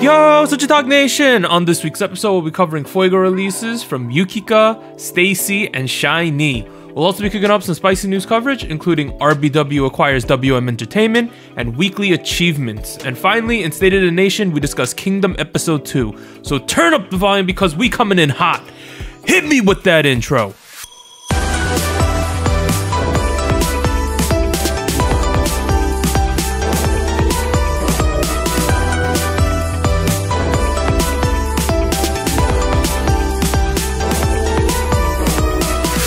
Yo, SojuTalk Nation! On this week's episode, we'll be covering fuego releases from Yukika, STAYC, and SHINee. We'll also be cooking up some spicy news coverage, including RBW acquires WM Entertainment and weekly achievements. And finally, in State of the Nation, we discuss Kingdom Episode 2. So turn up the volume because we coming in hot. Hit me with that intro.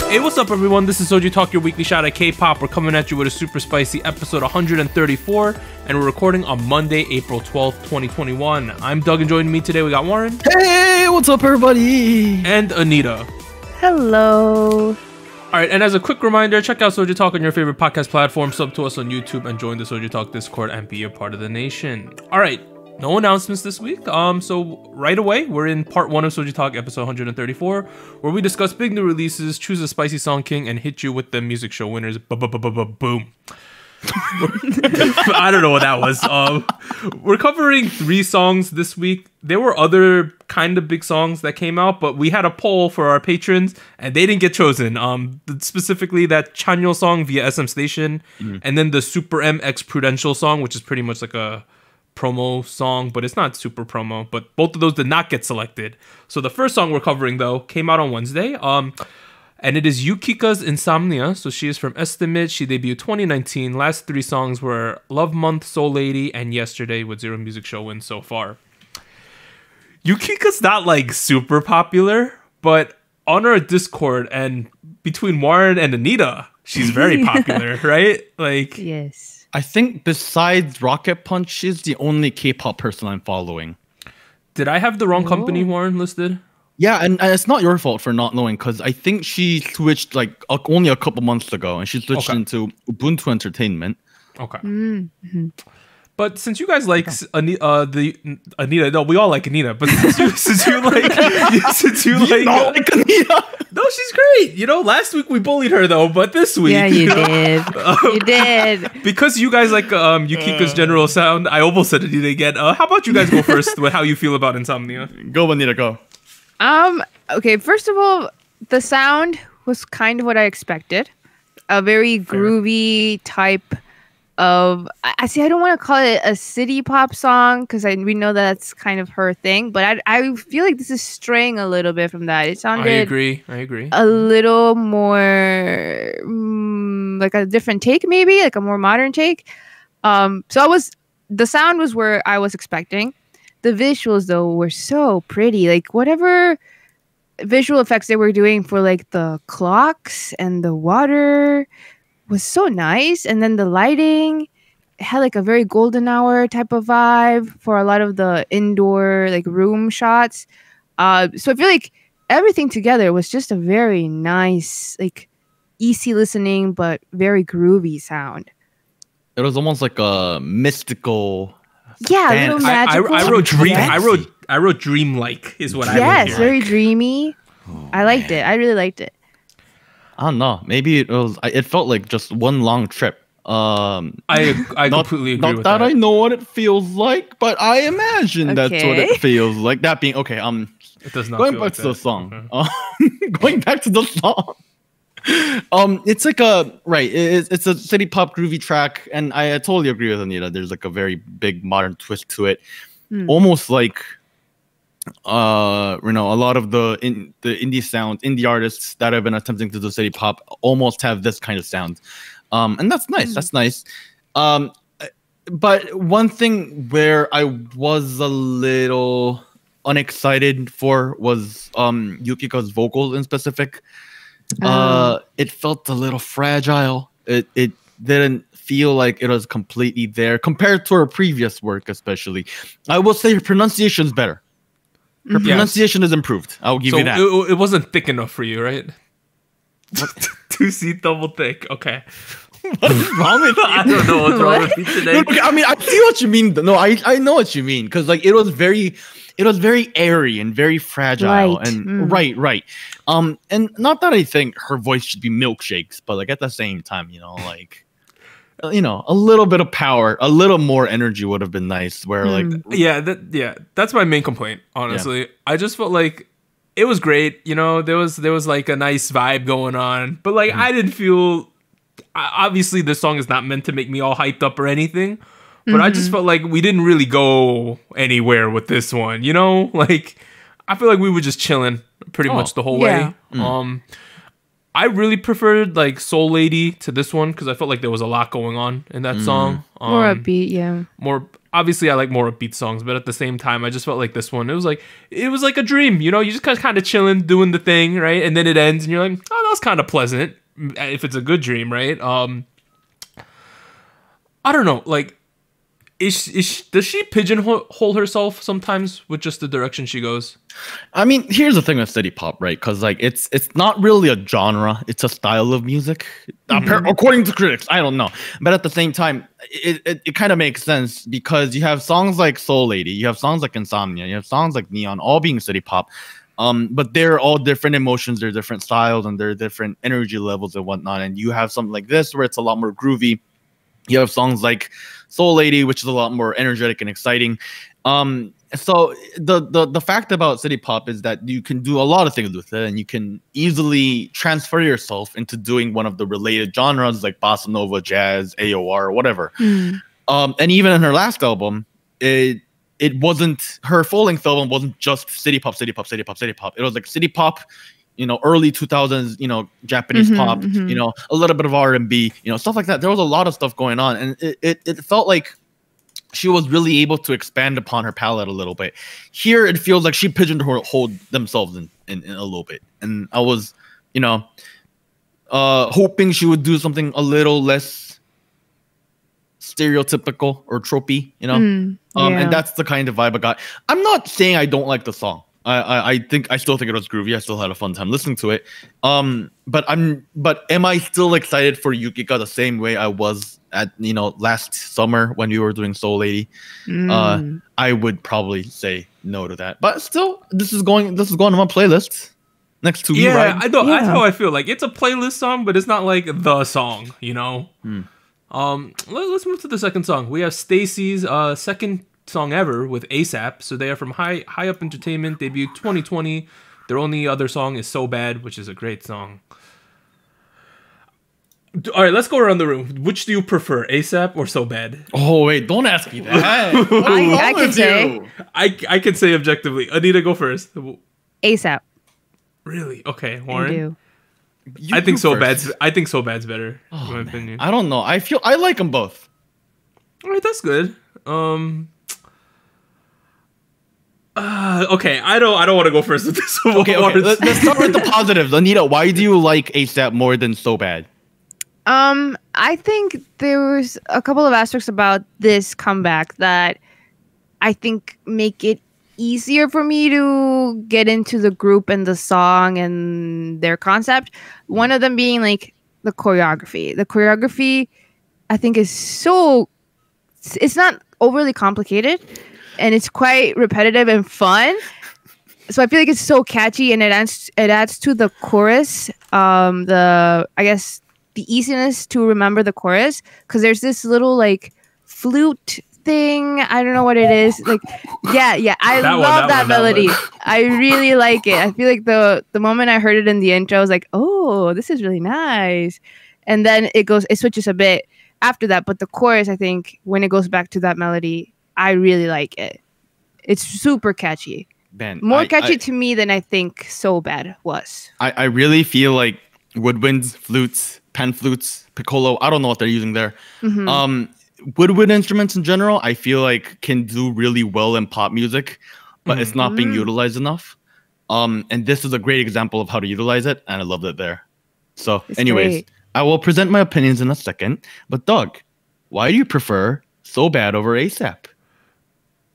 Hey, what's up everyone? This is SojuTalk, your weekly shot at K-pop. We're coming at you with a super spicy episode 134, and we're recording on Monday, April 12th, 2021. I'm Doug, and joining me today we got Warren. Hey, what's up everybody? And Anita. Hello. Alright, and as a quick reminder, check out SojuTalk on your favorite podcast platform, sub to us on YouTube, and join the SojuTalk Discord and be a part of the nation. Alright. No announcements this week, so right away, we're in part 1 of SojuTalk episode 134, where we discuss big new releases, choose a spicy song king, and hit you with the music show winners. Boom. I don't know what that was. We're covering 3 songs this week. There were other kind of big songs that came out, but we had a poll for our patrons, and they didn't get chosen. Specifically that Chanyeol song via SM Station, and then the Super MX Prudential song, which is pretty much like a promo song, but it's not super promo, but both of those did not get selected. So the first song we're covering though came out on Wednesday, and it is Yukika's Insomnia. So she is from Estimate. She debuted 2019. Last 3 songs were Love Month, Soul Lady, and Yesterday, with 0 music show wins so far. Yukika's not like super popular, but on our Discord and between Warren and Anita, she's very popular, right? Like, Yes. I think besides Rocket Punch, she's the only K-pop person I'm following. Did I have the wrong company, Warren, listed? Yeah, and it's not your fault for not knowing, because I think she switched like only a couple months ago, and she switched into Ubuntu Entertainment. Okay. But since you guys like Anita, no, we all like Anita. But since you like Anita. No, she's great. You know, last week we bullied her though, but this week, Yeah, you did. You did. Because you guys like Yukika's general sound, I almost said Anita again. How about you guys go first with how you feel about Insomnia? Go, Anita, go. Okay, first of all, the sound was kind of what I expected. A very groovy type of, I don't want to call it a city pop song because we know that's kind of her thing, but I feel like this is straying a little bit from that. It sounded I agree a little more like a different take, maybe like a more modern take. The sound was where I was expecting. The visuals though were so pretty, like whatever visual effects they were doing for like the clocks and the water was so nice, and then the lighting had like a very golden hour type of vibe for a lot of the indoor like room shots. So I feel like everything together was just a very nice, like easy listening but very groovy sound. It was almost like a mystical. Yeah, a little magical. I wrote dreamlike is what I wrote. Yes, very dreamy. I liked it. I really liked it. I don't know. Maybe it felt like just one long trip. I completely agree not with that. that. I know what it feels like, but I imagine that's what it feels like. That being okay. It does not going feel back like to the that. song. Going back to the song. It's like it's a city pop groovy track, and I totally agree with Anita. There's like a very big modern twist to it, almost like a lot of the indie artists that have been attempting to do city pop almost have this kind of sound, and that's nice. That's nice. But one thing where I was a little unexcited for was Yukika's vocals in specific. It felt a little fragile. It didn't feel like it was completely there compared to her previous work, especially. I will say her pronunciation is better. Her pronunciation is improved. I'll give you that. It wasn't thick enough for you, right? 2C double thick. Okay. What is wrong with you? I don't know what's wrong with me today. No, okay, I mean, I see what you mean. No, I know what you mean, because like it was very airy and very fragile and right. And not that I think her voice should be milkshakes, but like at the same time, like a little bit of power, a little more energy would have been nice. Where that's my main complaint. Honestly, I just felt like it was great. There was like a nice vibe going on, but like I didn't feel. Obviously, this song is not meant to make me all hyped up or anything, but I just felt like we didn't really go anywhere with this one. Like I feel like we were just chilling pretty much the whole way. I really preferred like Soul Lady to this one because I felt like there was a lot going on in that song. More upbeat, yeah. More obviously, I like more upbeat songs, but at the same time, I just felt like this one. It was like a dream. You just kind of chilling, doing the thing, right? And then it ends, and you're like, oh, that was kind of pleasant. If it's a good dream, right? I don't know. Like, does she pigeonhole herself sometimes with just the direction she goes? I mean, here's the thing with city pop, right? Because like it's not really a genre; it's a style of music, according to critics. I don't know, but at the same time, it kind of makes sense because you have songs like Soul Lady, you have songs like Insomnia, you have songs like Neon, all being city pop. But they're all different emotions, they're different styles, and they're different energy levels and whatnot. And you have something like this where it's a lot more groovy. You have songs like Soul Lady, which is a lot more energetic and exciting. So the fact about city pop is that you can do a lot of things with it, and you can easily transfer yourself into doing one of the related genres like bossa nova, jazz, AOR, whatever. And even in her last album, it wasn't her full-length album wasn't just city pop. It was like city pop, early 2000s, Japanese pop, a little bit of R&B, stuff like that. There was a lot of stuff going on, and it felt like she was really able to expand upon her palette a little bit. Here, it feels like she pigeonholed themselves in a little bit, and I was, hoping she would do something a little less stereotypical or tropey, and that's the kind of vibe I got. I'm not saying I don't like the song. I still think it was groovy. I still had a fun time listening to it. But am I still excited for Yukika the same way I was at last summer when we were doing Soul Lady? I would probably say no to that. But still, this is going on my playlist next to yeah, right? I know. That's how I feel. Like it's a playlist song, but it's not like the song. Let's move to the second song. We have STAYC's second song ever with ASAP. So they are from High Up Entertainment, debuted 2020. Their only other song is So Bad, which is a great song. All right, let's go around the room. Which do you prefer, ASAP or So Bad? Oh wait, don't ask me that. I can say. I can say objectively. Anita, go first. ASAP. Really? Okay, Warren. I do. I think So Bad's better. In my opinion. I don't know. I like them both. All right, that's good. Okay, I don't want to go first with this one. Okay. Let's start with the positives. Anita, why do you like ASAP more than So Bad? I think there was a couple of aspects about this comeback that I think make it easier for me to get into the group and the song and their concept. One of them being like the choreography. The choreography, I think, is it's not overly complicated, and it's quite repetitive and fun. So I feel like it's so catchy, and it adds to the chorus. The easiness to remember the chorus, because there's this little like flute thing. I don't know what it is. Like, yeah. I love that melody. I really like it. I feel like the moment I heard it in the intro, I was like, oh, this is really nice. And then it switches a bit after that. But the chorus, I think, when it goes back to that melody, I really like it. It's super catchy. Man, more catchy to me than I think So Bad was. I really feel like woodwinds, flutes, pan flutes, piccolo, I don't know what they're using there. Woodwind instruments in general, I feel like can do really well in pop music, but it's not being utilized enough. And this is a great example of how to utilize it, and I loved it there. So anyways, great. I will present my opinions in a second. But Doug, why do you prefer So Bad over ASAP?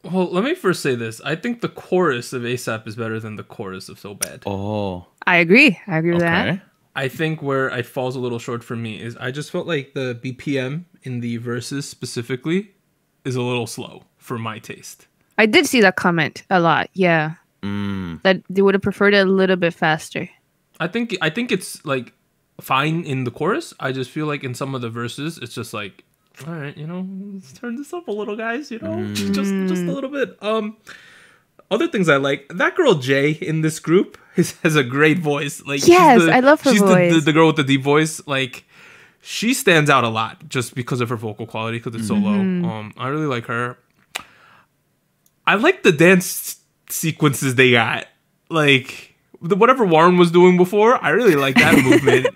Well, let me first say this. I think the chorus of ASAP is better than the chorus of So Bad. Oh. I agree with that. I think where it falls a little short for me is I just felt like the BPM in the verses specifically is a little slow for my taste. I did see that comment a lot. Yeah. That they would have preferred it a little bit faster. I think it's like fine in the chorus. I just feel like in some of the verses, it's just like All right, let's turn this up a little, guys. Just a little bit. Other things I like. That girl Jay in this group has a great voice. Like, yes, I love her voice. She's the girl with the deep voice. Like, she stands out a lot just because of her vocal quality, because it's so low. I really like her. I like the dance sequences they got. Like, whatever Warren was doing before, I really like that movement.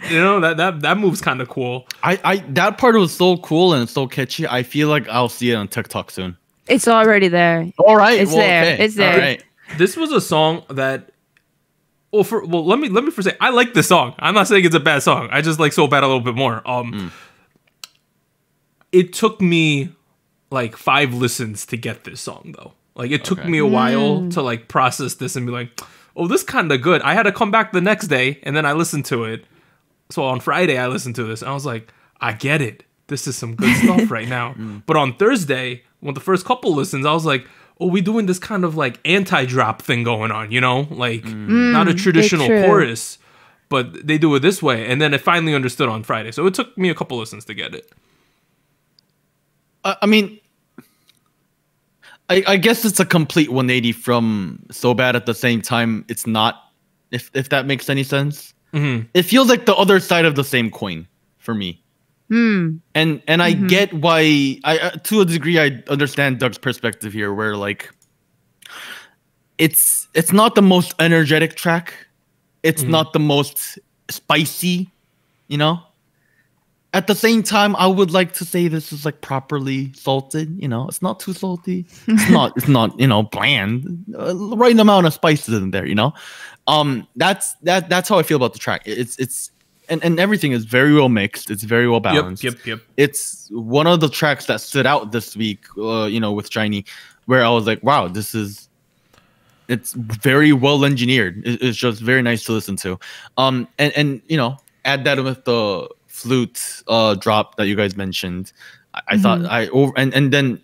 That move's kind of cool. I that part was so cool and so catchy. I feel like I'll see it on TikTok soon. It's already there. All right, it's there. Okay. It's there. All right. This was a song that. Let me first say I like this song. I'm not saying it's a bad song. I just like So Bad a little bit more. It took me like 5 listens to get this song though. Like, it took me a while to like process this and be like, oh, this kind of good. I had to come back the next day and then I listened to it. So on Friday I listened to this and I was like, I get it. This is some good stuff right now. But on Thursday, with the first couple listens, I was like, oh, we doing this kind of like anti-drop thing going on, like not a traditional chorus, but they do it this way. And then I finally understood on Friday. So it took me a couple listens to get it. I mean, I guess it's a complete 180 from So Bad. At the same time, it's not, if that makes any sense. It feels like the other side of the same coin for me. And I get why, to a degree, I understand Doug's perspective here, where like it's not the most energetic track, it's not the most spicy, At the same time, I would like to say this is like properly salted. It's not too salty. It's not bland. Right amount of spices in there. That's how I feel about the track. It's and everything is very well mixed. It's very well balanced. Yep. It's one of the tracks that stood out this week. With SHINee, where I was like, wow, it's very well engineered. It's just very nice to listen to. And add that with the flute drop that you guys mentioned. I thought and then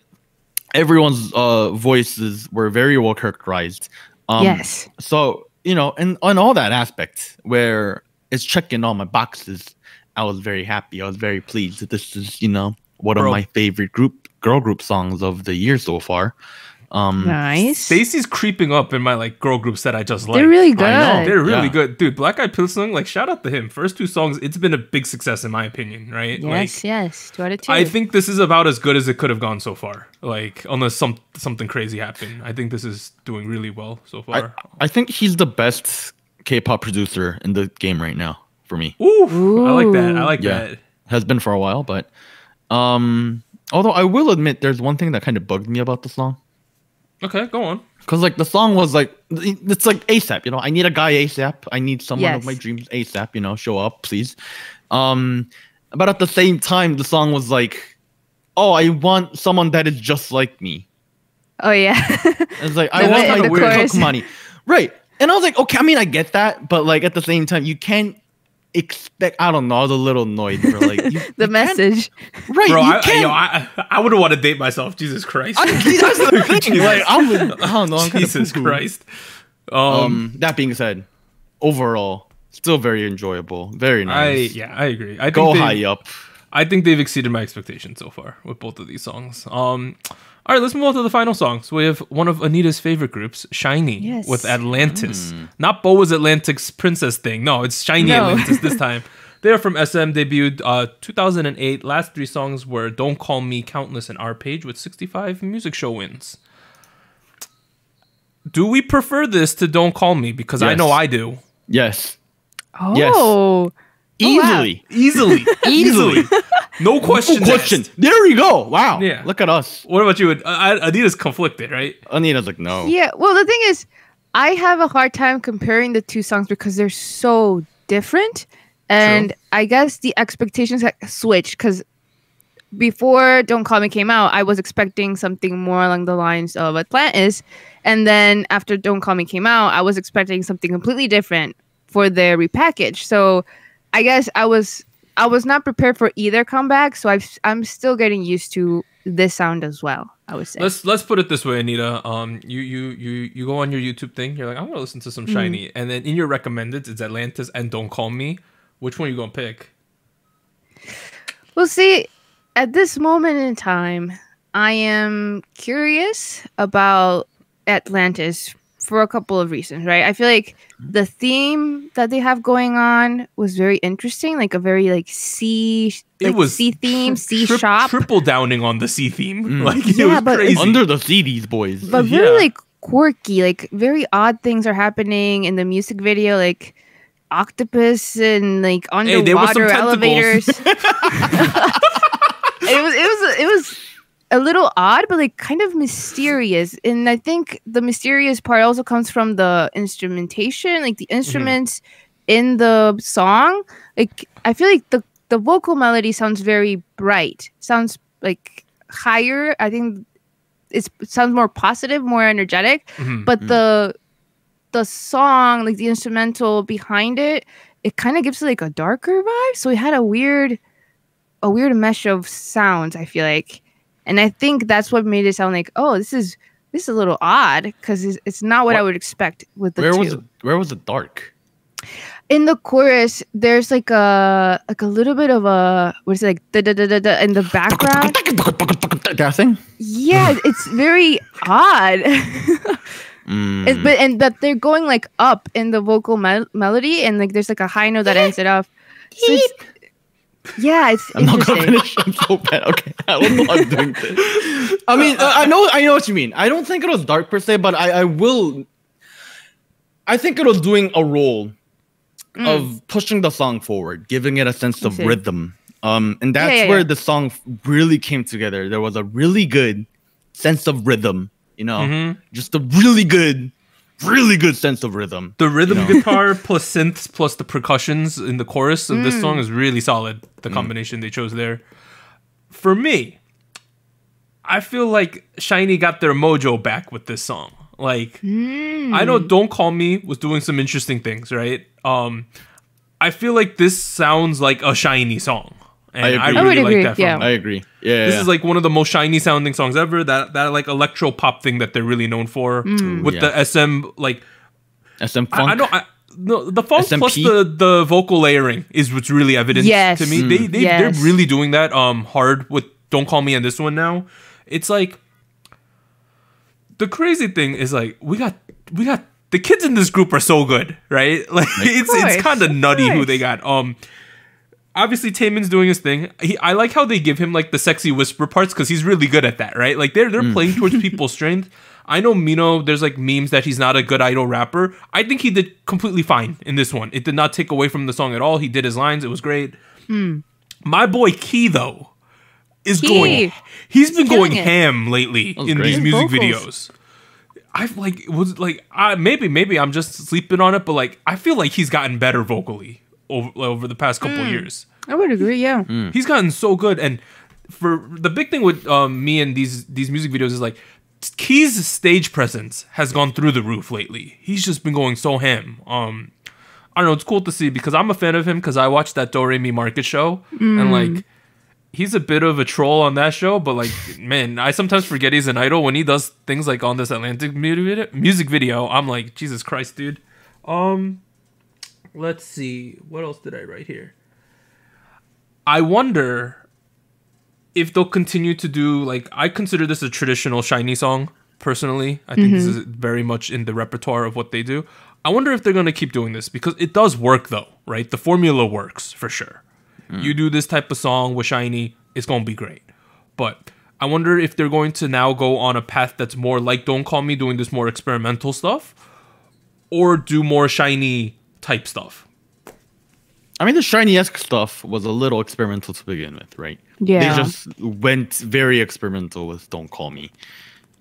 everyone's voices were very well characterized. Yes. So and on all that aspect where it's checking all my boxes, I was very happy. I was very pleased that this is one of my favorite girl group songs of the year so far. Nice. STAYC's creeping up in my like girl groups that I just like. They're really good. I know. They're really good, dude. Black Eyed Pilsung, like, shout out to him. First 2 songs, it's been a big success in my opinion, right? Yes. 2 out of 2. I think this is about as good as it could have gone so far. Like, unless something crazy happened, I think this is doing really well so far. I think he's the best K-pop producer in the game right now for me. Ooh. I like that. I like that. Has been for a while, but although I will admit there's one thing that kind of bugged me about the song. Okay, go on. Because like the song was like, it's like ASAP, I need a guy ASAP. I need someone of my dreams ASAP, show up, please. But at the same time, the song was like, oh, I want someone that is just like me. Oh yeah. It's like, I want like weird money. Right. And I was like, okay, I mean, I get that, but like at the same time, you can't expect, I don't know, the little noise for like the message. Right. Bro, I wouldn't want to date myself. Jesus Christ. That's the thing. Like, I don't know. Jesus Christ. That being said, overall, still very enjoyable. Very nice. I agree. Go high up. I think they've exceeded my expectations so far with both of these songs. All right, let's move on to the final song. So we have one of Anita's favorite groups, SHINee, with Atlantis. Not Boa's Atlantic's princess thing. No, it's SHINee Atlantis this time. They are from SM, debuted 2008. Last 3 songs were Don't Call Me, Countless, and Our Page with 65 music show wins. Do we prefer this to Don't Call Me? Because I know I do. Yes. Oh. Yes. Easily. Wow. Easily. No question. There you go. Wow. Yeah. Look at us. What about you? Anita's conflicted, right? Anita's like, no. Yeah. Well, the thing is, I have a hard time comparing the 2 songs because they're so different. And I guess the expectations switched because before Don't Call Me came out, I was expecting something more along the lines of Atlantis. And then after Don't Call Me came out, I was expecting something completely different for their repackage. So I guess I was not prepared for either comeback, so I'm still getting used to this sound as well, I would say. Let's put it this way, Anita. You go on your YouTube thing. You're like, I'm gonna listen to some SHINee, and then in your recommended, it's Atlantis and Don't Call Me. Which one are you gonna pick? Well, see, at this moment in time, I am curious about Atlantis for a couple of reasons, right? I feel like the theme that they have going on was very interesting, like a very like sea, like It was sea theme, sea shop, triple downing on the sea theme. Like it Yeah, was but- crazy. Under the sea, these boys. but Yeah. very like quirky, like very odd things are happening in the music video, like octopus and like Hey, there was some underwater tentacles. elevators. it was a little odd, but like kind of mysterious. And I think the mysterious part also comes from the instrumentation, like the instruments in the song. Like I feel like the vocal melody sounds very bright, sounds like higher. I think it sounds more positive, more energetic. But the song, like the instrumental behind it, it kind of gives it like a darker vibe. So it had a weird mesh of sounds, I feel like. And I think that's what made it sound like, oh, this is a little odd, because it's not what I would expect with the two. Where was it dark? In the chorus, there's like a little bit of a, what is it, like da da da da da in the background. That thing? Yeah, it's very odd. And that they're going like up in the vocal melody, and like there's like a high note that ends it off. So it's I'm not gonna interesting. finish. I'm so bad. Okay, I don't know I'm doing this. I mean, I know what you mean. I don't think it was dark per se, but I think it was doing a role of pushing the song forward, giving it a sense of rhythm. And that's where the song really came together. There was a really good sense of rhythm, you know, just a really good sense of rhythm. The rhythm guitar plus synths plus the percussions in the chorus of this song is really solid. The combination they chose there. For me, I feel like SHINee got their mojo back with this song. Like, I know Don't Call Me was doing some interesting things, right? I feel like this sounds like a SHINee song. And I agree. really I would like agree, that from yeah. them. I agree. Yeah, This is like one of the most SHINee sounding songs ever. That like electro pop thing that they're really known for with the SM like SM funk. No, the funk SMP? plus the vocal layering is what's really evident Yes. to me. They're Yes. really doing that hard with Don't Call Me and this one now. It's like the crazy thing is like we got the kids in this group are so good, right? Like it's kind of nutty who they got. Obviously Taemin's doing his thing. I like how they give him like the sexy whisper parts because he's really good at that, right? Like they're playing towards people's strength. I know Mino, there's like memes that he's not a good idol rapper. I think he did completely fine in this one. It did not take away from the song at all. He did his lines. It was great. My boy Key, though, is going... He's been going it. ham lately in great. these His music vocals. videos. I've like... It was like... maybe I'm just sleeping on it, but like I feel like he's gotten better vocally over the past couple years. I would agree, yeah. He's gotten so good. And for the big thing with me and these music videos is like... Key's stage presence has gone through the roof lately. He's just been going so ham. I don't know. It's cool to see because I'm a fan of him because I watched that Do Re Mi Market show and like he's a bit of a troll on that show. But like, man, I sometimes forget he's an idol when he does things like on this Atlantic music video. I'm like, Jesus Christ, dude. Let's see. What else did I write here? I wonder if they'll continue to do like I consider this a traditional SHINee song personally. I think this is very much in the repertoire of what they do. I wonder if they're going to keep doing this because it does work though, right? The formula works for sure. You do this type of song with SHINee, it's going to be great. But I wonder if they're going to now go on a path that's more like Don't Call Me, doing this more experimental stuff, or do more SHINee type stuff. I mean, the SHINee-esque stuff was a little experimental to begin with, right? Yeah. They just went very experimental with Don't Call Me.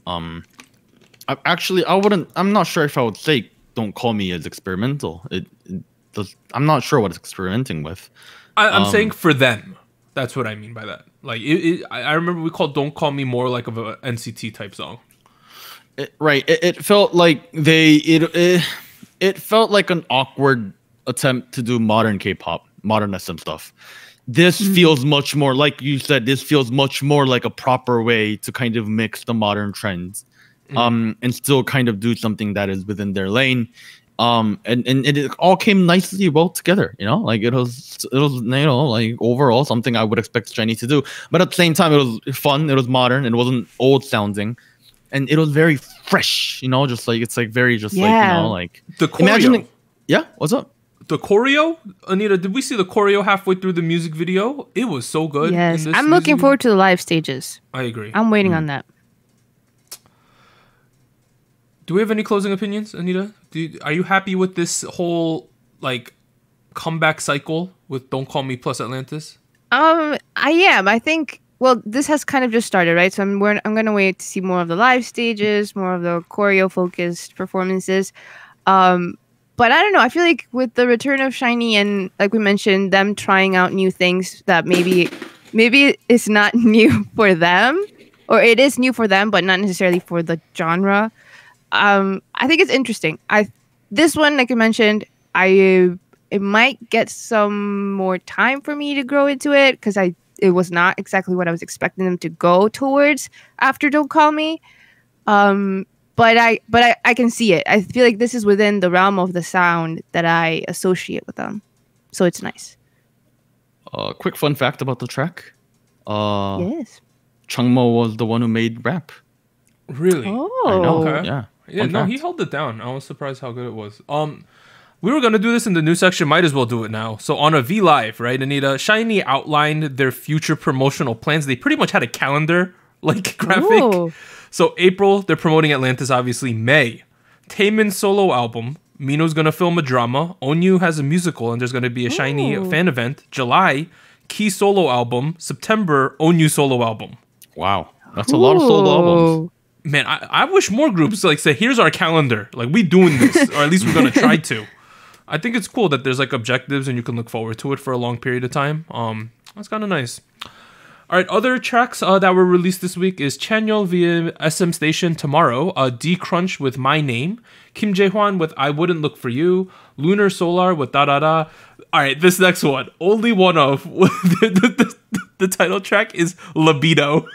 I'm not sure if I would say Don't Call Me is experimental. I'm not sure what it's experimenting with. I'm saying for them. That's what I mean by that. Like, I remember we called Don't Call Me more like of a NCT type song. It felt like it felt like an awkward attempt to do modern K-pop, modern SM stuff. This feels much more, like you said, this feels much more like a proper way to kind of mix the modern trends and still kind of do something that is within their lane. And it all came nicely well together, you know, like it was you know, like overall something I would expect SHINee to do, but at the same time it was fun, it was modern, it wasn't old sounding, and it was very fresh, you know, just like it's like very just like, you know, like the choreo. imagining. Yeah, what's up? The choreo, Anita, did we see the choreo halfway through the music video? It was so good. Yes, I'm looking forward to the live stages. I agree. I'm waiting on that. Do we have any closing opinions, Anita? Are you happy with this whole like comeback cycle with Don't Call Me plus Atlantis? I am. I think. Well, this has kind of just started, right? So I'm gonna wait to see more of the live stages, more of the choreo focused performances. But I don't know. I feel like with the return of SHINee and, like we mentioned, them trying out new things that maybe it's not new for them, or it is new for them, but not necessarily for the genre. I think it's interesting. This one, like I mentioned, it might get some more time for me to grow into it because it was not exactly what I was expecting them to go towards after Don't Call Me. But I can see it. I feel like this is within the realm of the sound that I associate with them. So it's nice. Quick fun fact about the track. Yes. Changmo was the one who made rap. Really? Oh. I know. Okay. Yeah. Yeah, Fun no, fact. he held it down. I was surprised how good it was. We were gonna do this in the news section. Might as well do it now. So on a V Live, right, Anita, SHINee outlined their future promotional plans. They pretty much had a calendar like graphic. Ooh. So April, they're promoting Atlantis. Obviously, May, Taemin's solo album. Mino's gonna film a drama. Onyu has a musical, and there's gonna be a SHINee fan event. July, Key solo album. September, Onyu solo album. Wow, that's a lot of solo albums. Man, I wish more groups like say, here's our calendar. Like, we doing this, or at least we're gonna try to. I think it's cool that there's like objectives and you can look forward to it for a long period of time. That's kind of nice. All right, other tracks that were released this week is Chanyeol via SM Station Tomorrow, D Crunch with My Name, Kim Jae-hwan with I Wouldn't Look For You, Lunar Solar with Da Da Da. All right, this next one, only one of the title track is Libido.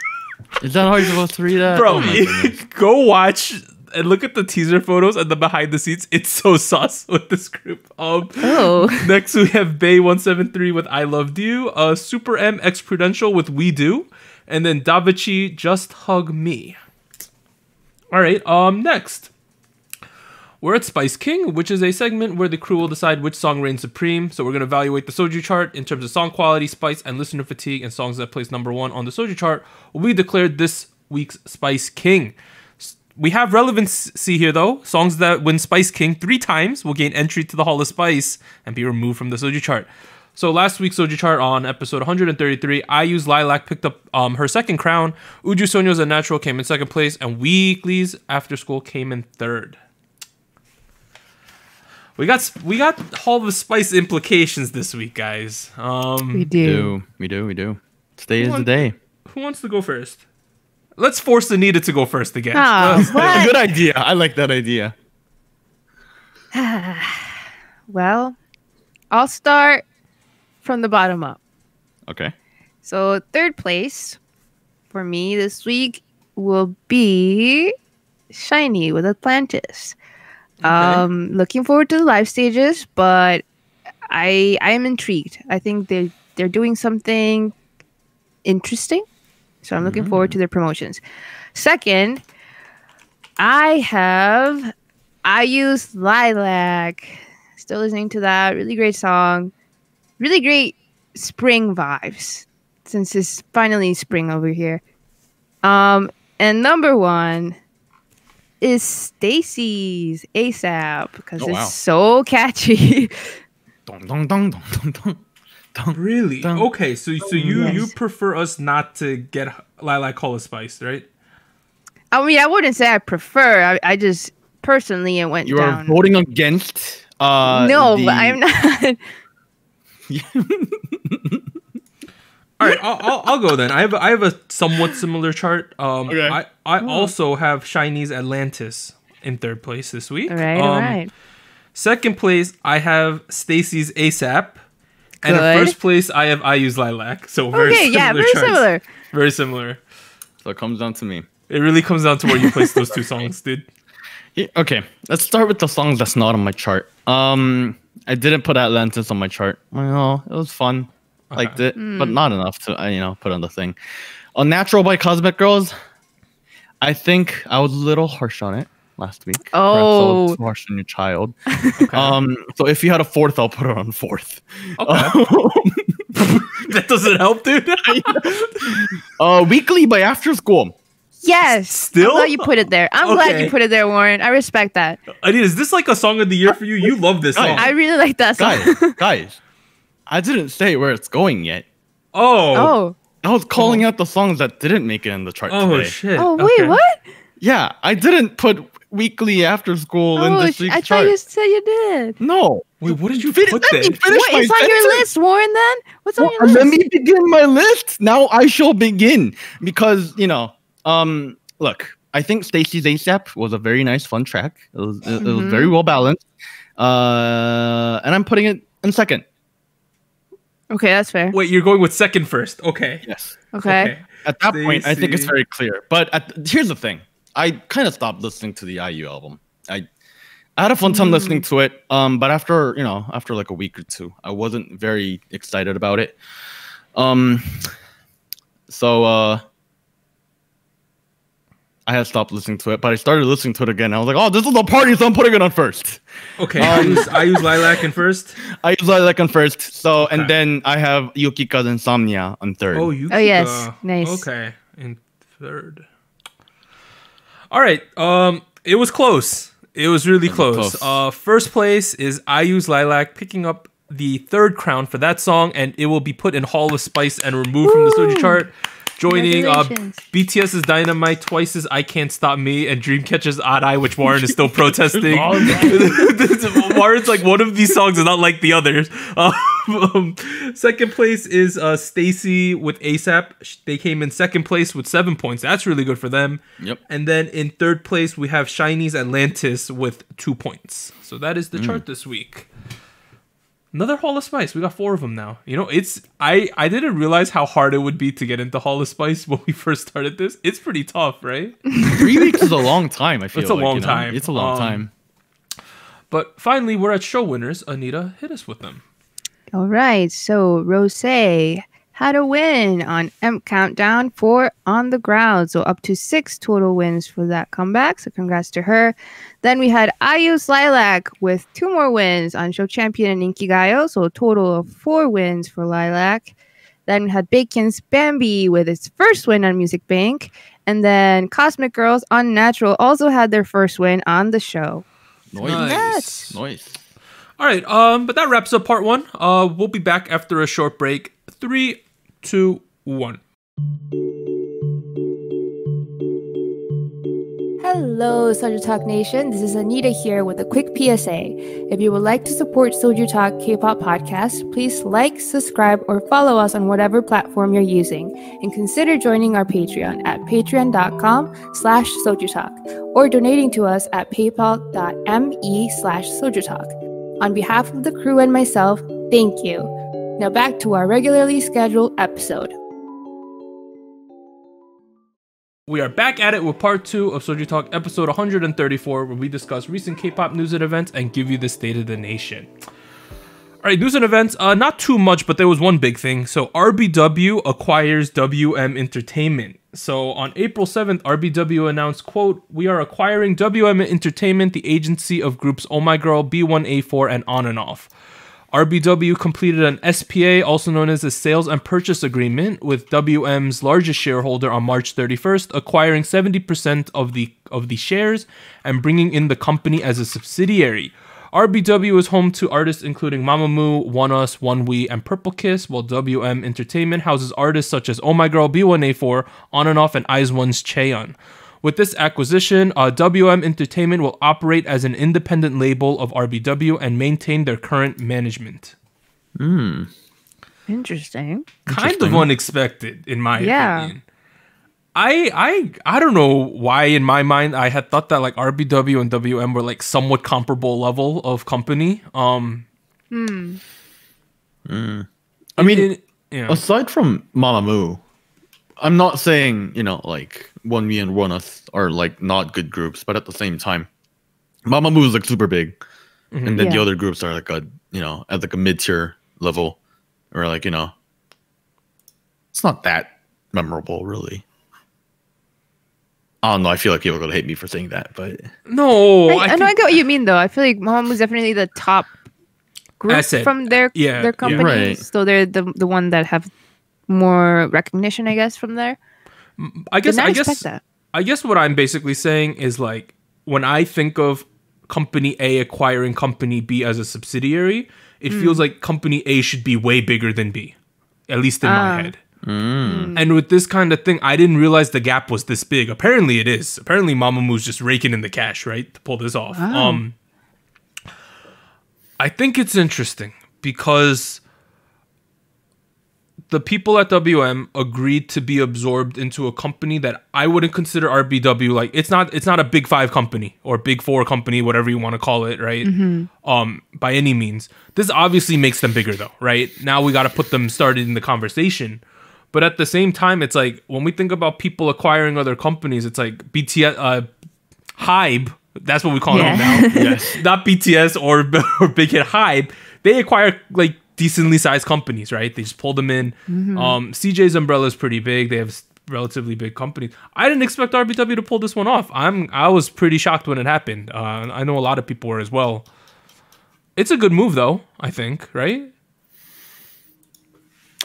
Is that how you're supposed to read that? Bro, Oh my goodness. go watch and look at the teaser photos and the behind the scenes. It's so sus with this group. Next we have Bay173 with I Loved You, Super M X Prudential with We Do, and then Davichi Just Hug Me. All right, next we're at Spice King, which is a segment where the crew will decide which song reigns supreme. So we're going to evaluate the Soju chart in terms of song quality, spice, and listener fatigue, and songs that place number 1 on the Soju chart will be declared this week's Spice King. We have relevancy here, though. Songs that win Spice King 3 times will gain entry to the Hall of Spice and be removed from the Soju chart. So last week's Soju chart on episode 133, IU's Lilac picked up her second crown. Uju Sonyo's A Natural came in second place, and Weekly's After School came in third. We got Hall of Spice implications this week, guys. We do. We do. Today is the day. Who wants to go first? Let's force Anita to go first again. What? Good idea. I like that idea. Well, I'll start from the bottom up. Okay. So third place for me this week will be SHINee with Atlantis. Looking forward to the live stages, but I am intrigued. I think they're doing something interesting, so I'm looking forward to their promotions. Second, I use Lilac. Still listening to that. Really great song. Really great spring vibes since it's finally spring over here. And number 1 is STAYC's ASAP because it's so catchy. Dong, dong, dong, dong, dong, dong, dong, Really? dong. Okay, so you prefer us not to get Lilac Hall of Spice, right? I mean, I wouldn't say I prefer. I just personally it went You down. are voting against. No, but I'm not. All right, I'll go then. I have a somewhat similar chart. Okay. I also have SHINee's Atlantis in third place this week. All right. Second place, I have STAYC's ASAP. And in Good. first place, I have IU's Lilac. So very Okay, similar yeah, very charts. similar. Very similar. So it comes down to me. It really comes down to where you place those two songs, dude. Okay, let's start with the songs that's not on my chart. I didn't put Atlantis on my chart. Well, it was fun. Liked it, but not enough to put on the thing. Unnatural by Cosmic Girls. I think I was a little harsh on it last week. Oh, perhaps I was harsh on your child. Okay. So if you had a fourth, I'll put it on fourth. Okay. That doesn't help, dude. Weekly by After School. yes. Still? I'm glad you put it there. I'm glad Okay. you put it there, Warren. I respect that. Anita, is this like a song of the year for you? You love this song. I really like that song. Guys, I didn't say where it's going yet. Oh. Oh. I was calling out the songs that didn't make it in the chart Oh, today. shit. Oh, wait, Okay. what? Yeah, I didn't put Weekly After School in Oh, this week's I chart. thought you said you did. No. Wait, what did you Let put me there? finish What my is on your sentence. list, Warren, then? What's on Well, your list? let me begin my list. Now I shall begin because look, I think Stacy's ASAP was a very nice, fun track. It was very well balanced, and I'm putting it in second. Okay, that's fair. Wait, you're going with second first. Okay. Yes. Okay. At that point, I think it's Stacy. very clear. But here's the thing: I kind of stopped listening to the IU album. I had a fun time listening to it, but after like a week or two, I wasn't very excited about it. So I had stopped listening to it, but I started listening to it again. I was like, "Oh, this is a party, so I'm putting it on first." Okay. I use Lilac in first. I use Lilac on first, so Okay. and then I have Yukika's Insomnia on third. Oh, you. yes. Nice. Okay, in third. All right. It was close. It was really close. First place is I Use Lilac, picking up the third crown for that song, and it will be put in Hall of Spice and removed from the Soju chart. Joining Congratulations. BTS's Dynamite, Twice's I Can't Stop Me, and Dreamcatcher's Odd Eye, which Warren is still protesting. Warren's like, one of these songs is not like the others. Second place is STAYC with ASAP. They came in second place with 7 points. That's really good for them. Yep. And then in third place, we have SHINee's Atlantis with 2 points. So that is the chart this week. Another Hall of Spice. We got 4 of them now. I didn't realize how hard it would be to get into Hall of Spice when we first started this. It's pretty tough, right? 3 weeks is a long time. I feel It's a long time. It's a long time. But finally, we're at show winners. Anita, hit us with them. All right. So Rose had a win on M Countdown for On the Ground. So up to 6 total wins for that comeback. So congrats to her. Then we had IU's Lilac with 2 more wins on Show Champion and Inkigayo. So a total of 4 wins for Lilac. Then we had Bacon's Bambi with its first win on Music Bank. And then Cosmic Girls Unnatural also had their first win on the show. Nice. All right, but that wraps up part 1. We'll be back after a short break. 3, 2, 1. Hello, SojuTalk Nation. This is Anita here with a quick PSA. If you would like to support SojuTalk Kpop Podcast, please like, subscribe, or follow us on whatever platform you're using, and consider joining our Patreon at patreon.com/SojuTalk or donating to us at paypal.me/SojuTalk. On behalf of the crew and myself, thank you. Now back to our regularly scheduled episode. We are back at it with part 2 of SojuTalk episode 134, where we discuss recent K-pop news and events and give you the state of the nation. All right, news and events, not too much, but there was one big thing. So RBW acquires WM Entertainment. So on April 7th, RBW announced, quote, "We are acquiring WM Entertainment, the agency of groups Oh My Girl, B1A4, and On and Off." RBW completed an SPA, also known as a sales and purchase agreement, with WM's largest shareholder on March 31st, acquiring 70% of the shares and bringing in the company as a subsidiary. RBW is home to artists including Mamamoo, One Us, One We, and Purple Kiss, while WM Entertainment houses artists such as Oh My Girl, B1A4, On and Off, and IZ*ONE's Chaeyeon. With this acquisition, WM Entertainment will operate as an independent label of RBW and maintain their current management. Interesting. Kind of unexpected, in my Yeah. opinion. I don't know why in my mind I had thought that like RBW and WM were like somewhat comparable level of company. I mean, yeah. aside from Mamamoo, I'm not saying, like One Me and One Us are like not good groups, but at the same time, Mamamoo is like super big, and then the Yeah. other groups are like a at like a mid tier level, or like it's not that memorable really. I don't know. I feel like people are gonna hate me for saying that, but No, I know I get what you mean though. I feel like Mamamoo is definitely the top group Asset. from their Yeah. company. Right. So they're the one that have more recognition, I guess, from there. I guess Did not I expect guess that. I guess what I'm basically saying is like when I think of company A acquiring company B as a subsidiary, it feels like company A should be way bigger than B, at least in my head. And with this kind of thing, I didn't realize the gap was this big. Apparently it is. Apparently Mamamoo's just raking in the cash, right, to pull this off. Wow. I think it's interesting because the people at WM agreed to be absorbed into a company that I wouldn't consider RBW like it's not a big 5 company or big 4 company, whatever you want to call it, right? By any means. This obviously makes them bigger though, right? Now we got to put them started in the conversation. But at the same time, it's like when we think about people acquiring other companies, it's like BTS, Hybe, that's what we call them now. yes, Not BTS or Big Hit Hybe. They acquire like decently sized companies, right? They just pull them in. CJ's umbrella is pretty big. They have relatively big companies. I didn't expect RBW to pull this one off. I was pretty shocked when it happened. I know a lot of people were as well. It's a good move though, I think, right?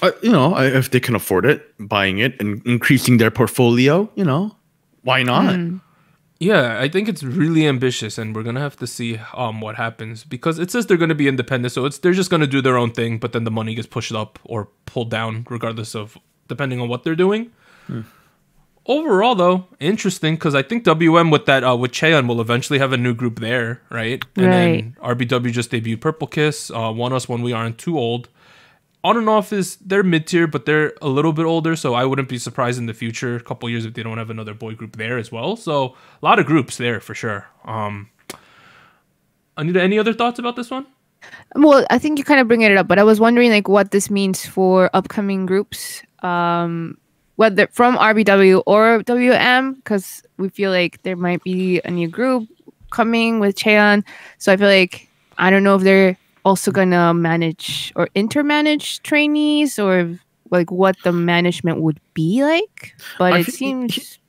if they can afford it, buying it and increasing their portfolio, why not? Yeah, I think it's really ambitious, and we're gonna have to see what happens because it says they're gonna be independent, so they're just gonna do their own thing, but then the money gets pushed up or pulled down, regardless of depending on what they're doing. Overall, though, interesting because I think WM with Cheon will eventually have a new group there, right? And then RBW just debuted Purple Kiss, One Us When We Aren't Too Old. On and Off they're mid tier, but they're a little bit older, so I wouldn't be surprised in the future, a couple years, if they don't have another boy group there as well. So a lot of groups there for sure. Anita, any other thoughts about this one? Well, I think you kind of bring it up, but I was wondering like what this means for upcoming groups, whether from RBW or WM, because we feel like there might be a new group coming with Cheon. So I feel like I don't know if they're also gonna manage or intermanage trainees or like what the management would be like, but it seems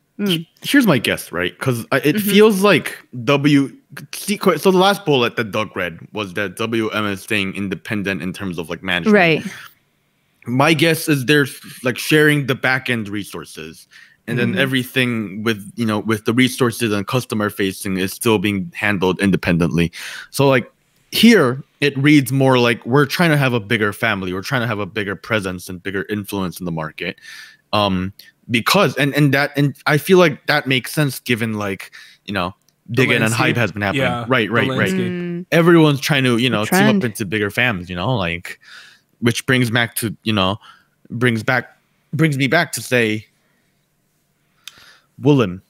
here's my guess, right? Because it feels like so the last bullet that Doug read was that WM is staying independent in terms of like management, right. My guess is they're like sharing the back end resources, and then everything with with the resources and customer facing is still being handled independently. So like here it reads more like we're trying to have a bigger family, we're trying to have a bigger presence and bigger influence in the market, because and I feel like that makes sense given like Big N and Hype has been happening. Yeah, right. Everyone's trying to team up into bigger families, like, which brings back to brings me back to say Willem,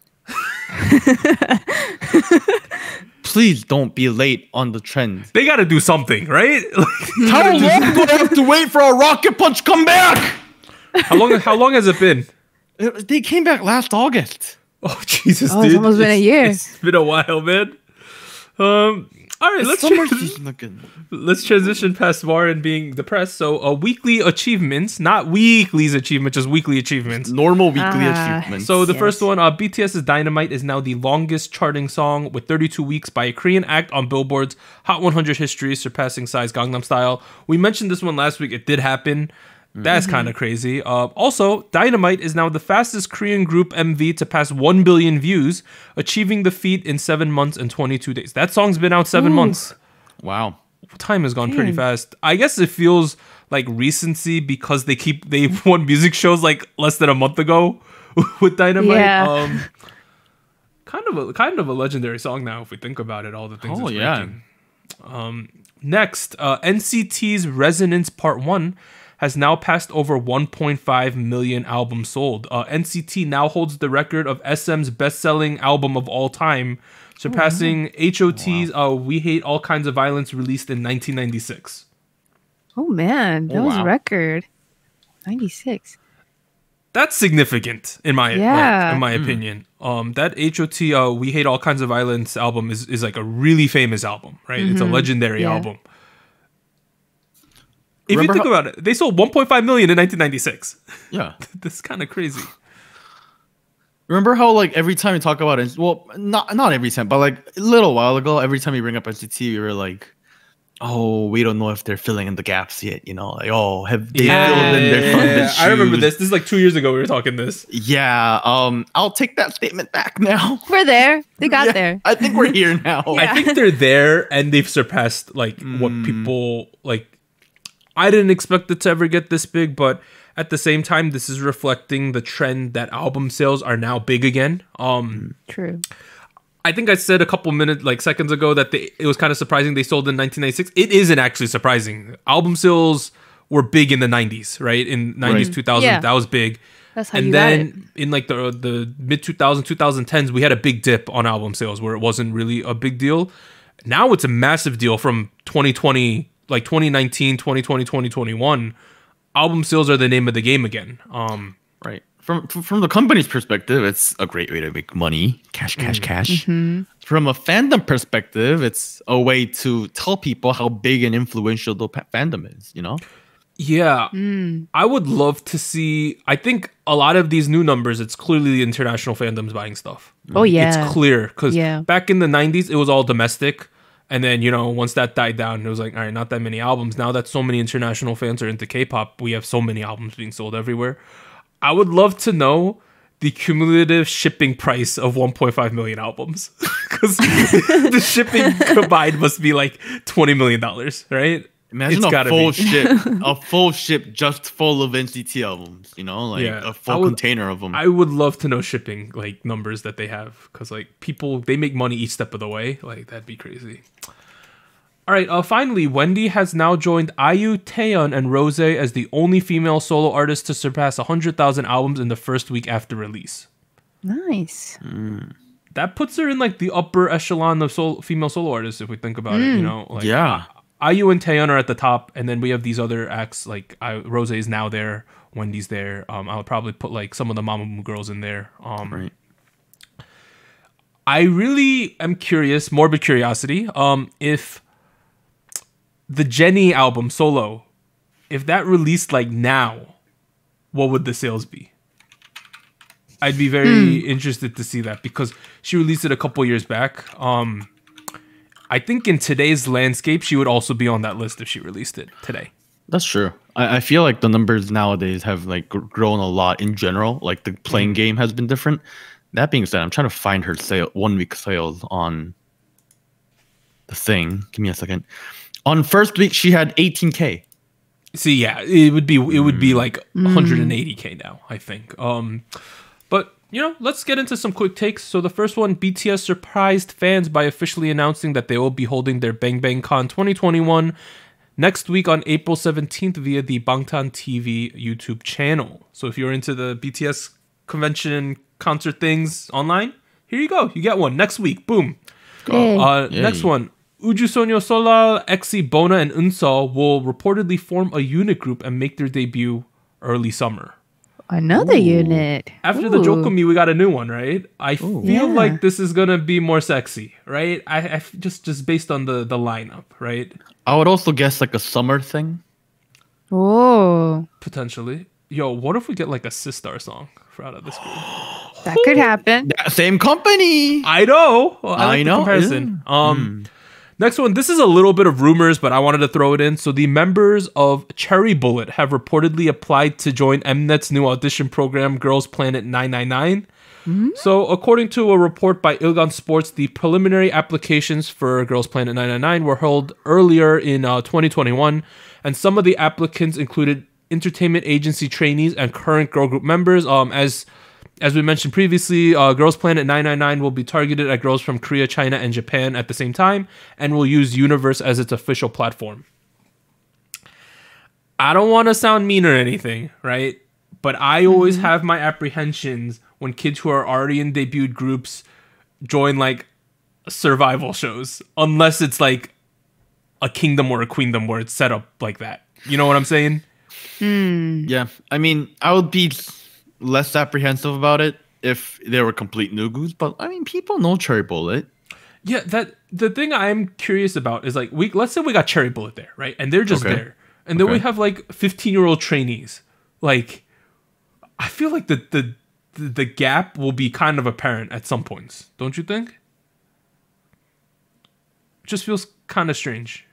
please don't be late on the trend. They got to do something, right? How long do I have to wait for a Rocket Punch comeback? How long has it been? They came back last August. Oh Jesus, Oh, dude! it's almost been a year. It's been a while, man. All right, let's transition past Warren being depressed. So, weekly achievements, not weekly's achievement, just weekly achievements. Normal weekly achievements. So the first one, BTS's Dynamite is now the longest charting song with 32 weeks by a Korean act on Billboard's Hot 100 history, surpassing Psy's Gangnam Style. We mentioned this one last week. It did happen. That's kind of crazy. Also, Dynamite is now the fastest Korean group MV to pass 1 billion views, achieving the feat in 7 months and 22 days. That song's been out 7 months. Wow. Time has gone pretty fast. I guess it feels like recency because they won music shows like less than a month ago with Dynamite. Yeah. Kind of a legendary song now if we think about it, all the things it's breaking. Next, NCT's Resonance Part 1 has now passed over 1.5 million albums sold. NCT now holds the record of SM's best-selling album of all time, surpassing HOT's We Hate All Kinds of Violence, released in 1996. Oh man, that was a record. 96. That's significant in my Yeah. in my opinion. That HOT We Hate All Kinds of Violence album is like a really famous album, right? It's a legendary Yeah. album. If Remember you think about it, they sold 1.5 million in 1996. Yeah. That's kind of crazy. Remember how like every time you talk about it, well, not every time, but like a little while ago, every time you bring up NCT, we were like, oh, we don't know if they're filling in the gaps yet, you know, like, oh, have they filled in their funded I remember shoes? this. This is like 2 years ago we were talking this. Yeah, I'll take that statement back now. We're there. They got Yeah, there. I think we're here now. Yeah. I think they're there and they've surpassed like what people like. I didn't expect it to ever get this big, but at the same time, this is reflecting the trend that album sales are now big again. True. I think I said a couple seconds ago that it was kind of surprising they sold in 1996. It isn't actually surprising. Album sales were big in the 90s, right? In 90s, Right. 2000s, Yeah. that was big. That's how And you got it. then in like the mid 2000s, 2010s, we had a big dip on album sales where it wasn't really a big deal. Now it's a massive deal from 2020, like 2019, 2020, 2021. Album sales are the name of the game again. Right. From the company's perspective, it's a great way to make money. Cash. From a fandom perspective, it's a way to tell people how big and influential the fandom is, you know? Yeah. I would love to see. I think a lot of these new numbers, it's clearly the international fandoms buying stuff. Oh, yeah. It's clear because Yeah. back in the 90s, it was all domestic. And then, you know, once that died down, it was like, all right, not that many albums. Now that so many international fans are into K-pop, we have so many albums being sold everywhere. I would love to know the cumulative shipping price of 1.5 million albums. Because the shipping combined must be like $20 million, right? Imagine It's a gotta full be. a full ship just full of NCT albums, you know, like Yeah, a full container of them. I would love to know shipping like numbers that they have because like people they make money each step of the way. Like that'd be crazy. All right. Finally, Wendy has now joined IU, Taeyeon, and Rose as the only female solo artist to surpass 100,000 albums in the first week after release. Nice. That puts her in like the upper echelon of female solo artists if we think about it. You know, like Yeah. IU and Taeyeon are at the top, and then we have these other acts like Rose is now there, Wendy's there. I'll probably put like some of the Mamamoo girls in there. Right. I really am curious, morbid curiosity, if the Jennie album solo, if that released like now, what would the sales be? I'd be very interested to see that because she released it a couple years back. I think in today's landscape, she would also be on that list if she released it today. That's true. I feel like the numbers nowadays have like grown a lot in general. Like the playing game has been different. That being said, I'm trying to find her 1 week sales on the thing. Give me a second. On first week, she had 18K. See, yeah, it would be like 180K now, I think. But you know, let's get into some quick takes. So the first one, BTS surprised fans by officially announcing that they will be holding their Bang Bang Con 2021 next week on April 17th via the Bangtan TV YouTube channel. So if you're into the BTS convention concert things online, here you go. You get one next week. Boom. Yay. Next one. Ujusonyo Solal, EXI, Bona, and Unseo will reportedly form a unit group and make their debut early summer. Another unit. After the Ooh. Jokumi, we got a new one, right? I feel Yeah. like this is gonna be more sexy, right? I just based on the lineup, right? I would also guess like a summer thing. Oh, Potentially. Yo, what if we get like a Sistar song for out of this group? that could happen. Yeah, same company. I know. Well, I like I the know, comparison. Next one. This is a little bit of rumors, but I wanted to throw it in. So the members of Cherry Bullet have reportedly applied to join Mnet's new audition program, Girls Planet 999. So according to a report by Ilgan Sports, the preliminary applications for Girls Planet 999 were held earlier in 2021, and some of the applicants included entertainment agency trainees and current girl group members. As we mentioned previously, Girls Planet 999 will be targeted at girls from Korea, China, and Japan at the same time, and will use Universe as its official platform. I don't want to sound mean or anything, right? But I always have my apprehensions when kids who are already in debuted groups join like survival shows, unless it's like a Kingdom or a Queendom where it's set up like that. You know what I'm saying? Yeah, I mean, I would be less apprehensive about it if they were complete nugus. But I mean, people know Cherry Bullet. Yeah, that the thing I'm curious about is like let's say we got Cherry Bullet there, right? And they're just there. And then we have like 15-year-old trainees. Like I feel like the gap will be kind of apparent at some points, don't you think? It just feels kind of strange.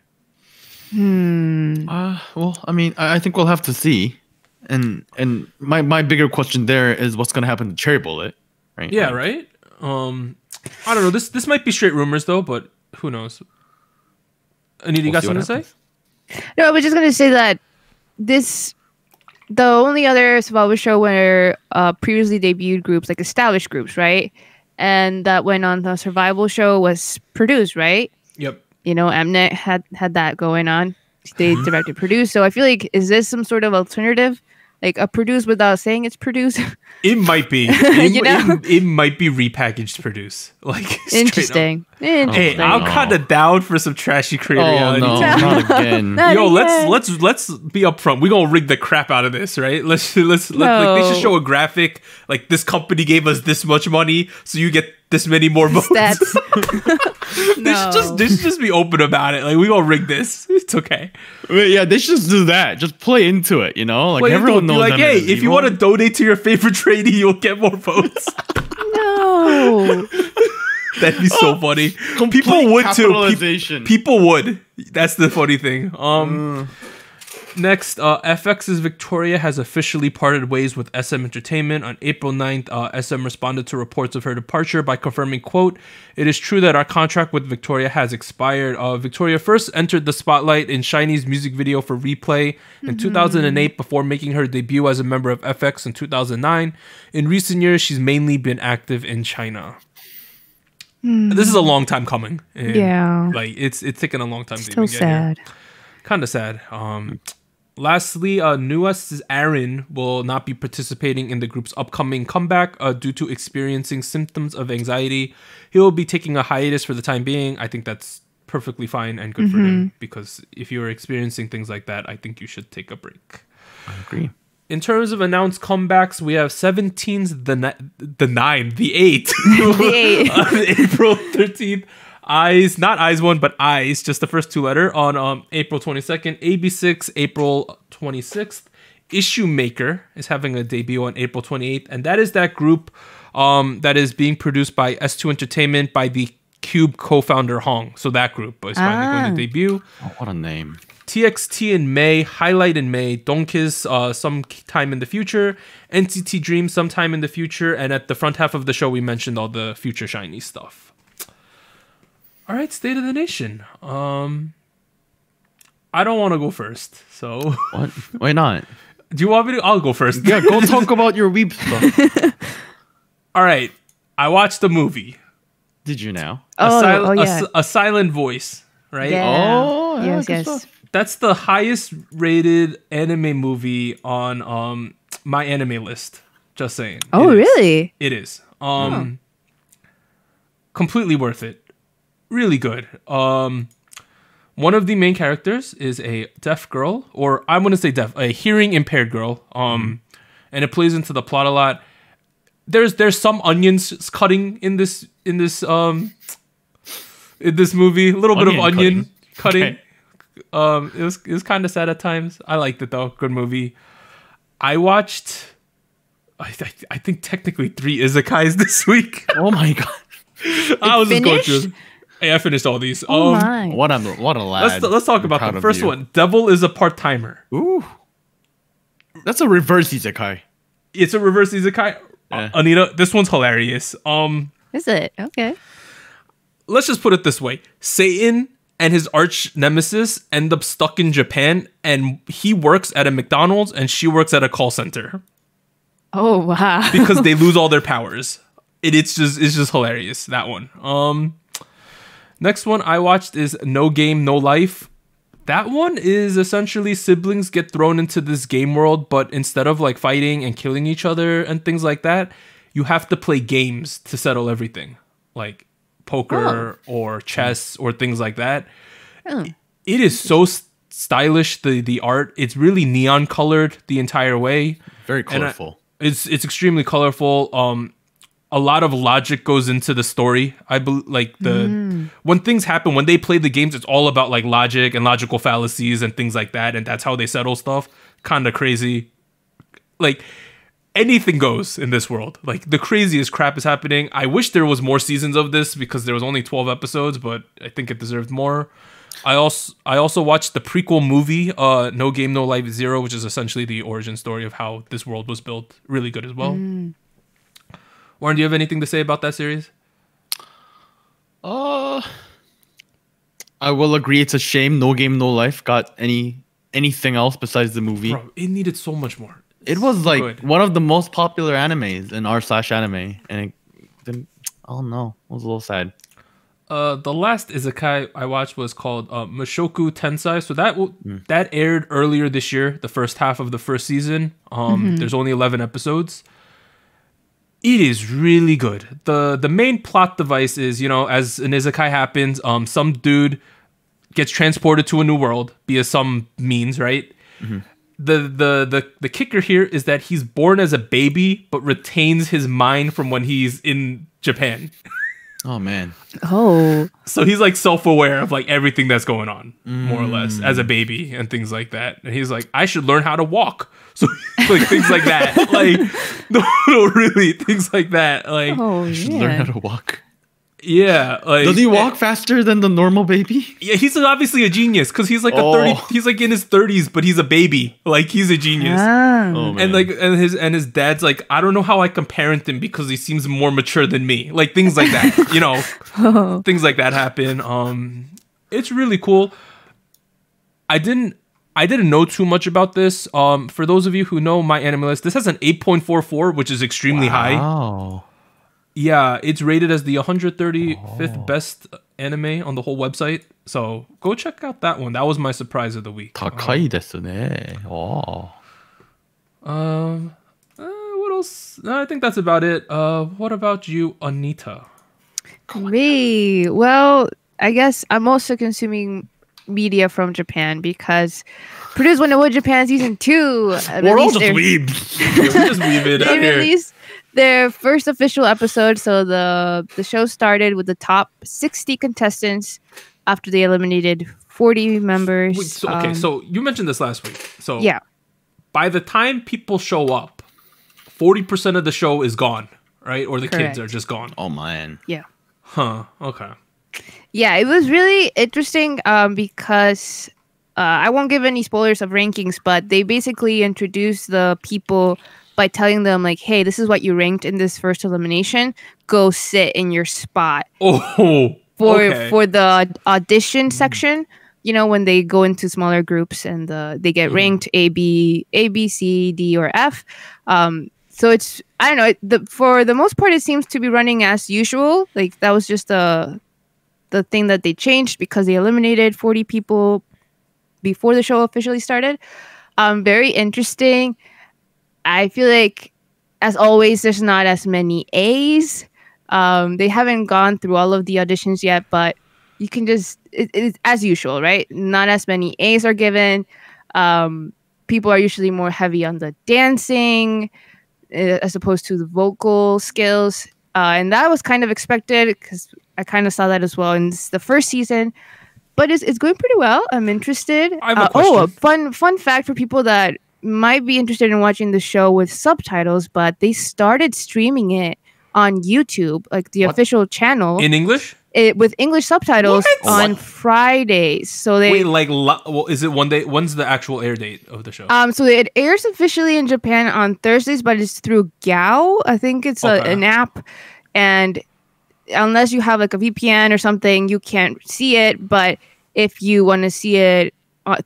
Well, I mean, I think we'll have to see. And my bigger question there is what's gonna happen to Cherry Bullet, right? Yeah, right. I don't know. This might be straight rumors though, but who knows? Anita, you got something to say? No, I was just gonna say that the only other survival show where previously debuted groups, like established groups, right? And that went on the survival show was produced, right? Yep. You know, Mnet had that going on. They directed, produced. So I feel like, is this some sort of alternative? Like a produce without saying it's produced? It might be. It might be repackaged produce. Like interesting. Hey, I'm kind of down for some trashy Korean reality. No, not again. Yo, let's be upfront. We're gonna rig the crap out of this, right? Let's like, they should show a graphic like this company gave us this much money, so you get this many more votes. They should just be open about it. Like we gonna rig this. It's okay. Yeah, they should just do that. Just play into it, you know? Like everyone knows. Like, hey, if you want to donate to your favorite trainee, you'll get more votes. No. That'd be so funny. People would too. People would. That's the funny thing. Next, FX's Victoria has officially parted ways with SM Entertainment. On April 9th, SM responded to reports of her departure by confirming, quote, "It is true that our contract with Victoria has expired." Victoria first entered the spotlight in SHINee's music video for Replay in 2008 before making her debut as a member of FX in 2009. In recent years, she's mainly been active in China. This is a long time coming. Yeah. Like, it's taken a long time to even get sad. here. Kind of sad. Lastly, Nua's Aaron will not be participating in the group's upcoming comeback due to experiencing symptoms of anxiety. He will be taking a hiatus for the time being. I think that's perfectly fine and good for him, because if you're experiencing things like that, I think you should take a break. I agree. In terms of announced comebacks, we have 17's The 8 on April 13th. Eyes, not Eyes 1, but Eyes, just the first two letter, on April 22nd. AB6, April 26th. Issue Maker is having a debut on April 28th, and that is that group that is being produced by S2 Entertainment by the Cube co-founder Hong. So that group is finally going to debut. Oh, what a name. TXT in May, Highlight in May, Donkiz sometime in the future, NCT Dream sometime in the future, and at the front half of the show we mentioned all the future SHINee stuff. All right, State of the Nation. I don't want to go first, so... What? Why not? Do you want me to? I'll go first. Yeah, go talk about your weeb stuff. All right, I watched the movie. Did you now? A Silent Voice, right? Yeah. Oh, yeah, yes. stuff. That's the highest rated anime movie on my anime list. Just saying. Oh, really? It is. Completely worth it. Really good. One of the main characters is a deaf girl, or I want to say deaf, a hearing impaired girl. And it plays into the plot a lot. There's some onions cutting in this movie. A little bit of onion cutting. Okay. It was kind of sad at times. I liked it though. Good movie. I watched, I think technically 3 izakais this week. Oh my god! I was just going through. Hey, I finished all these. Oh my! What a lad. Let's talk about the first one. Devil is a part-timer. Ooh, that's a reverse isekai. It's a reverse isekai. Anita, this one's hilarious. Is it? Okay. Let's just put it this way: Satan and his arch nemesis end up stuck in Japan, and he works at a McDonald's and she works at a call center. Oh wow! Because they lose all their powers. It's just hilarious, that one. Next one I watched is No Game, No Life. That one is essentially siblings get thrown into this game world, but instead of like fighting and killing each other and things like that, you have to play games to settle everything. Like poker or chess or things like that. Oh. It is so stylish, the art. It's really neon colored the entire way. Very colorful. It's extremely colorful. A lot of logic goes into the story. I believe, like when things happen, when they play the games, it's all about like logic and logical fallacies and things like that, and that's how they settle stuff. Kind of crazy. Like anything goes in this world. Like the craziest crap is happening. I wish there was more seasons of this because there was only 12 episodes, but I think it deserved more. I also watched the prequel movie, No Game No Life 0, which is essentially the origin story of how this world was built. Really good as well. Warren, do you have anything to say about that series? I will agree. It's a shame No Game No Life got anything else besides the movie. Bro, it needed so much more. It was like one of the most popular animes in r/anime, and it didn't. Oh no, it was a little sad. The last isekai I watched was called Mushoku Tensei. So that aired earlier this year, the first half of the first season. There's only 11 episodes. It is really good. The main plot device is, as an isekai happens, some dude gets transported to a new world via some means, right? The kicker here is that he's born as a baby, but retains his mind from when he's in Japan. Oh man. Oh. So he's like self-aware of like everything that's going on, more or less, as a baby and things like that. And he's like, I should learn how to walk. So like things like that. Like no, really, things like that. Like I should learn how to walk. Yeah, like does he walk faster than the normal baby? Yeah, he's obviously a genius because he's like he's like in his 30s, but he's a baby. Like he's a genius. Oh, and like his dad's like, I don't know how I can parent him because he seems more mature than me. Like things like that, things like that happen. It's really cool. I didn't know too much about this. For those of you who know my anime list, this has an 8.44, which is extremely high. Wow. Yeah, it's rated as the 135th best anime on the whole website. So go check out that one. That was my surprise of the week. 高いですね. Oh. What else? I think that's about it. What about you, Anita? Me? Well, I guess I'm also consuming media from Japan because produced when it was Japan season 2. We're all just weebs. We just weeb it out They here. released their first official episode. So the show started with the top 60 contestants after they eliminated 40 members. Wait, so you mentioned this last week. So yeah, by the time people show up, 40% of the show is gone, right? Or the kids are just gone. Oh man. Yeah. Huh. Okay. Yeah, it was really interesting because I won't give any spoilers of rankings, but they basically introduced the people by telling them like, hey, this is what you ranked in this first elimination. Go sit in your spot. Oh, for the audition section, when they go into smaller groups and they get ranked A, B, C, D, or F. So it's, I don't know, for the most part, it seems to be running as usual. Like that was just the thing that they changed because they eliminated 40 people before the show officially started. Very interesting. I feel like, as always, there's not as many A's. They haven't gone through all of the auditions yet, but you can just, it's as usual, right? Not as many A's are given. People are usually more heavy on the dancing as opposed to the vocal skills. And that was kind of expected because I kind of saw that as well in the first season. But it's going pretty well. I'm interested. I have a question. A fun fact for people that might be interested in watching the show with subtitles, but they started streaming it on YouTube, like the official channel. In English? With English subtitles on Fridays. So they is it one day? When's the actual air date of the show? So it airs officially in Japan on Thursdays, but it's through Gao. I think it's an app, and unless you have like a VPN or something, you can't see it. But if you want to see it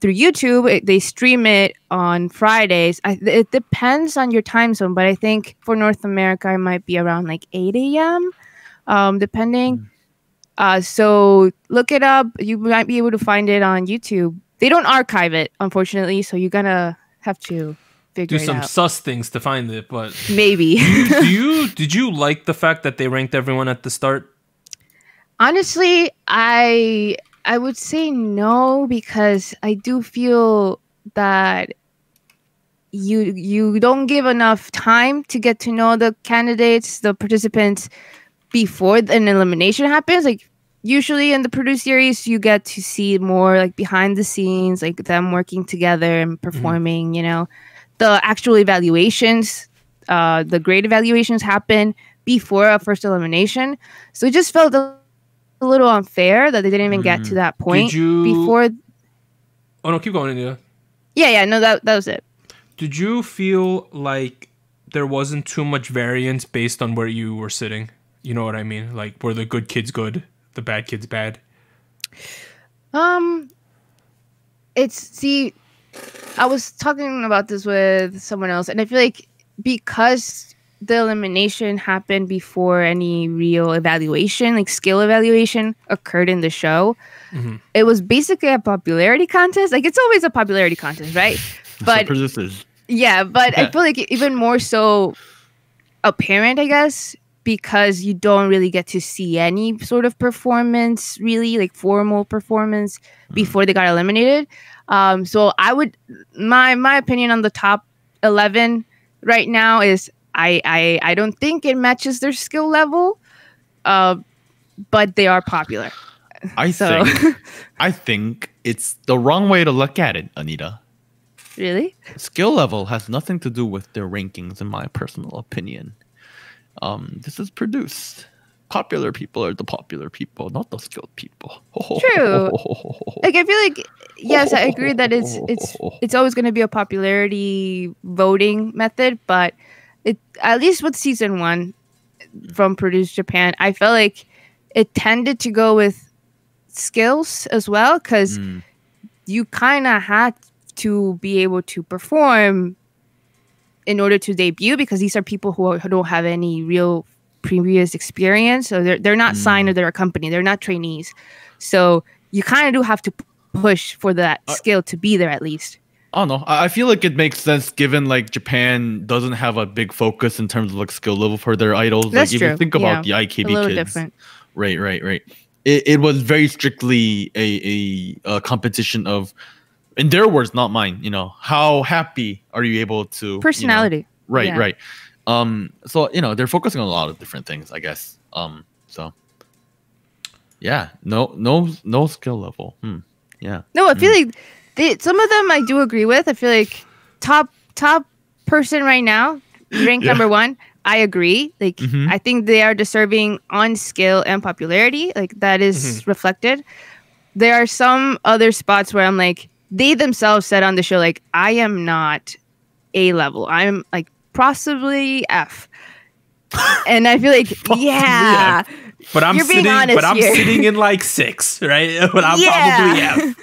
through YouTube, they stream it on Fridays. It depends on your time zone, but I think for North America, it might be around like 8 a.m. Depending. So look it up. You might be able to find it on YouTube. They don't archive it, unfortunately, so you're gonna have to figure it out. Do some sus things to find it, but maybe. Did you like the fact that they ranked everyone at the start? Honestly, I would say no, because I do feel that you don't give enough time to get to know the candidates, the participants before an elimination happens. Like usually in the produced series, you get to see more like behind the scenes, like them working together and performing. You know, the actual evaluations, the grade evaluations happen before a first elimination. So it just felt a little unfair that they didn't even get to that point before. Oh no, keep going, India. Yeah, no, that was it. Did you feel like there wasn't too much variance based on where you were sitting? You know what I mean? Like, were the good kids good, the bad kids bad? I was talking about this with someone else, and I feel like because the elimination happened before any real evaluation, like skill evaluation, occurred in the show, it was basically a popularity contest. Like, it's always a popularity contest, right? But yeah, but I feel like even more so apparent, I guess, because you don't really get to see any sort of performance, really, like formal performance before they got eliminated. So I would, my opinion on the top 11 right now is I don't think it matches their skill level, but they are popular. I think it's the wrong way to look at it, Anita. Really? Skill level has nothing to do with their rankings, in my personal opinion. This is produced. Popular people are the popular people, not the skilled people. True. Like, I feel like, yes, I agree that it's always going to be a popularity voting method, but at least with season 1 from Produced Japan, I felt like it tended to go with skills as well, because you kind of had to be able to perform in order to debut, because these are people who don't have any real previous experience, so they're not signed to their company, they're not trainees, so you kind of do have to push for that skill to be there at least. I don't know. I feel like it makes sense given like Japan doesn't have a big focus in terms of like skill level for their idols. That's like true. If you think about the IKB a little kids, different. Right. It was very strictly a competition of, in their words, not mine, you know, how happy are you able to personality, right. So you know, they're focusing on a lot of different things, I guess. So yeah, no skill level. Yeah. No, I feel like some of them I do agree with. I feel like top person right now, ranked number 1, I agree. Like, I think they are deserving on skill and popularity. Like, that is reflected. There are some other spots where I'm like, they themselves said on the show, like, I am not A level. I'm like possibly F. And I feel like, yeah. But I'm sitting in like 6, right? But I'm probably F.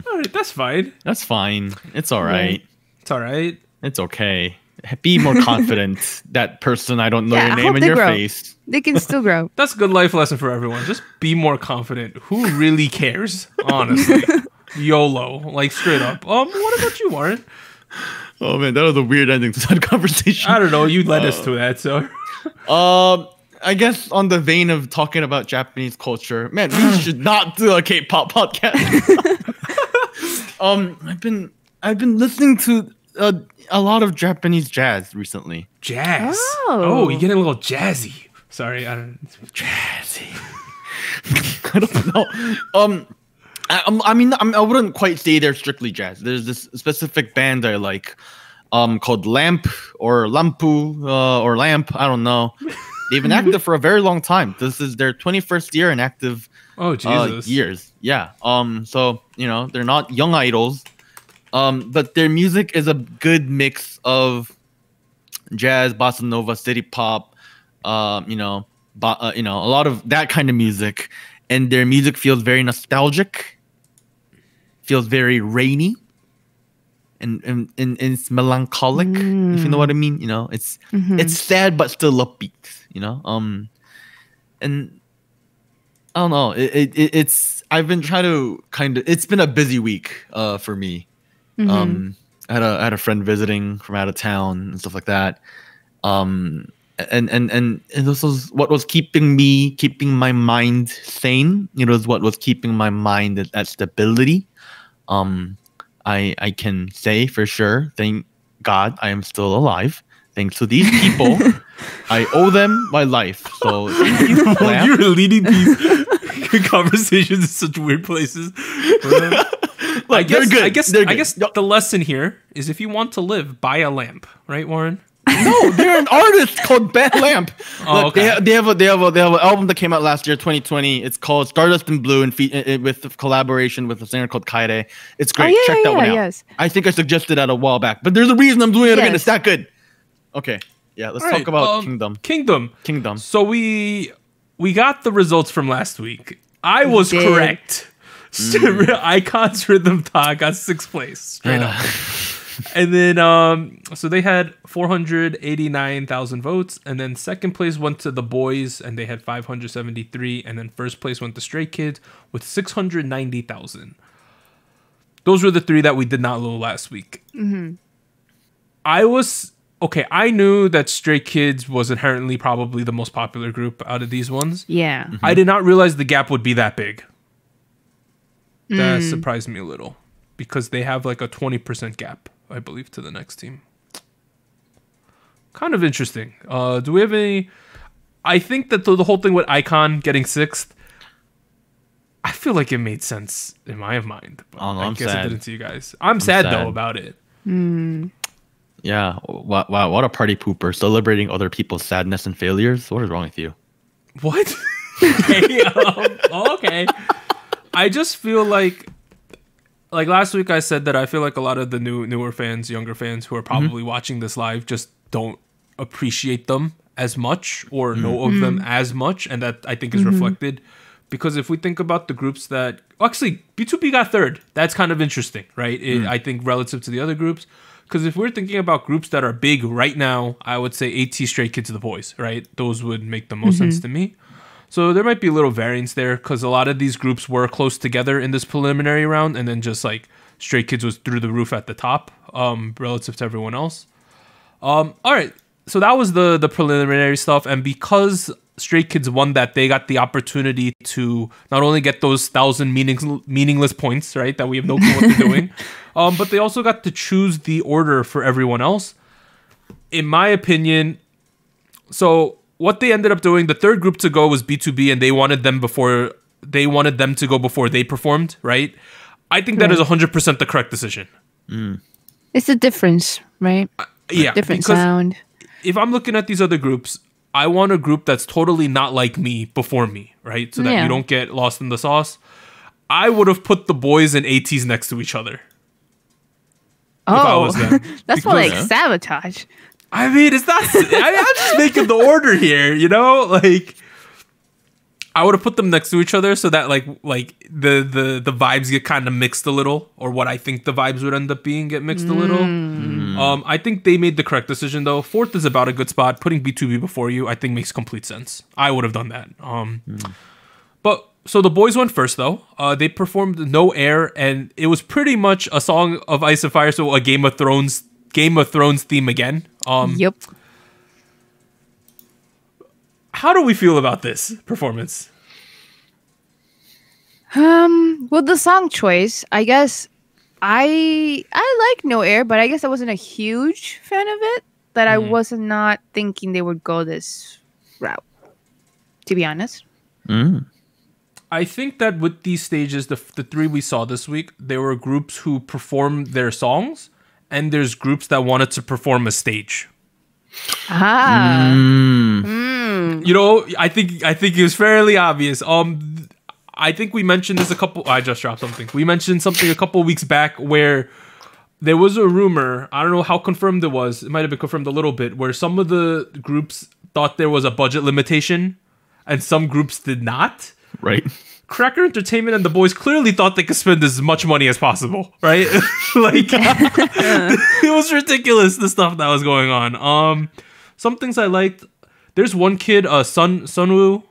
All right, that's fine. That's fine. It's all right. It's all right. It's okay. Be more confident. That person, I don't know your name and your face. They can still grow. That's a good life lesson for everyone. Just be more confident. Who really cares? Honestly. YOLO. Like, straight up. What about you, Warren? Oh man, that was a weird ending to that conversation. I don't know. You led us to that, so. I guess on the vein of talking about Japanese culture, man, we should not do a K-pop podcast. I've been listening to a lot of Japanese jazz recently. Jazz. Oh, you're getting a little jazzy. Sorry, I don't. Jazzy. I don't know. I wouldn't quite say they're strictly jazz. There's this specific band I like, called Lamp or Lampu or Lamp. I don't know. They've been active for a very long time. This is their 21st year in active. Oh Jesus! Years. Yeah. So you know, they're not young idols, but their music is a good mix of jazz, bossa nova, city pop. A lot of that kind of music, and their music feels very nostalgic. Feels very rainy, and it's melancholic, if you know what I mean. You know, it's sad but still upbeat. You know, and I don't know. It's I've been trying to it's been a busy week for me. I had a friend visiting from out of town and stuff like that. And this was what was keeping my mind sane. It was what was keeping my mind at stability. I can say for sure, God, I am still alive. Thanks to these people, I owe them my life. So thank you, Lamp. You're leading these conversations in such weird places. I guess the lesson here is if you want to live, buy a lamp, right, Warren? No, they're an artist called Bad Lamp. Oh, Look, okay. they have an album that came out last year, 2020. It's called Stardust in Blue, and with a collaboration with a singer called Kaide. It's great. Check that one out. Yes. I think I suggested that a while back, but there's a reason I'm doing it again. It's that good. Okay, yeah. Let's talk about Kingdom. Kingdom. So we got the results from last week. I was correct. Icon's Rhythm Ta got 6th place straight up. And then, so they had 489,000 votes. And then 2nd place went to The Boys, and they had 573. And then 1st place went to Stray Kids with 690,000. Those were the 3 that we did not know last week. Mm-hmm. I knew that Stray Kids was inherently probably the most popular group out of these ones. Yeah. Mm-hmm. I did not realize the gap would be that big. That surprised me a little. Because they have like a 20% gap, I believe, to the next team. Kind of interesting. Do we have any... I think that the whole thing with Icon getting 6th, I feel like it made sense in my mind. But I guess it didn't to you guys. I'm sad though about it. Yeah. Wow. What a party pooper. Celebrating other people's sadness and failures. What is wrong with you? What? Okay. I just feel like last week I said that I feel like a lot of the newer fans, younger fans who are probably watching this live just don't appreciate them as much or know of them as much, and that I think is reflected. Because if we think about the groups that... Actually, B2B got 3rd. That's kind of interesting, right? I think relative to the other groups. Because if we're thinking about groups that are big right now, I would say AT, Stray Kids, The Boys, right? Those would make the most sense to me. So there might be a little variance there because a lot of these groups were close together in this preliminary round, and then just like Stray Kids was through the roof at the top relative to everyone else. All right, so that was the preliminary stuff, and because Stray Kids won that, they got the opportunity to not only get those 1,000 meaningless points, right, that we have no clue what they're doing, but they also got to choose the order for everyone else. In my opinion, so what they ended up doing, the 3rd group to go was B2B, and they wanted them to go before they performed, right? I think that is 100% the correct decision. It's a difference, right? Yeah. Different sound. If I'm looking at these other groups, I want a group that's totally not like me before me, right? So that you don't get lost in the sauce. I would have put The Boys and ATs next to each other. Oh, if I was them. That's more like sabotage. I mean, it's not... I'm just making the order here, you know? Like, I would have put them next to each other so that, like the vibes get kind of mixed a little, or what I think the vibes would end up being get mixed a little. I think they made the correct decision, though. 4th is about a good spot. Putting B2B before you, I think, makes complete sense. I would have done that. But... So the Boys went first, though. They performed No Air, and it was pretty much a Song of Ice and Fire, so a Game of Thrones theme again. Yep. How do we feel about this performance? Well, the song choice, I guess I like No Air, but I guess I wasn't a huge fan of it. That I was not thinking they would go this route, to be honest. I think that with these stages, the 3 we saw this week, there were groups who performed their songs, and there's groups that wanted to perform a stage. You know, I think it was fairly obvious. I think we mentioned this I just dropped something. We mentioned something a couple weeks back where there was a rumor. I don't know how confirmed it was. It might have been confirmed a little bit, where some of the groups thought there was a budget limitation, and some groups did not. Right. Cracker Entertainment and The Boys clearly thought they could spend as much money as possible, right? Like, it was ridiculous, the stuff that was going on. Some things I liked. There's one kid, Sunwoo.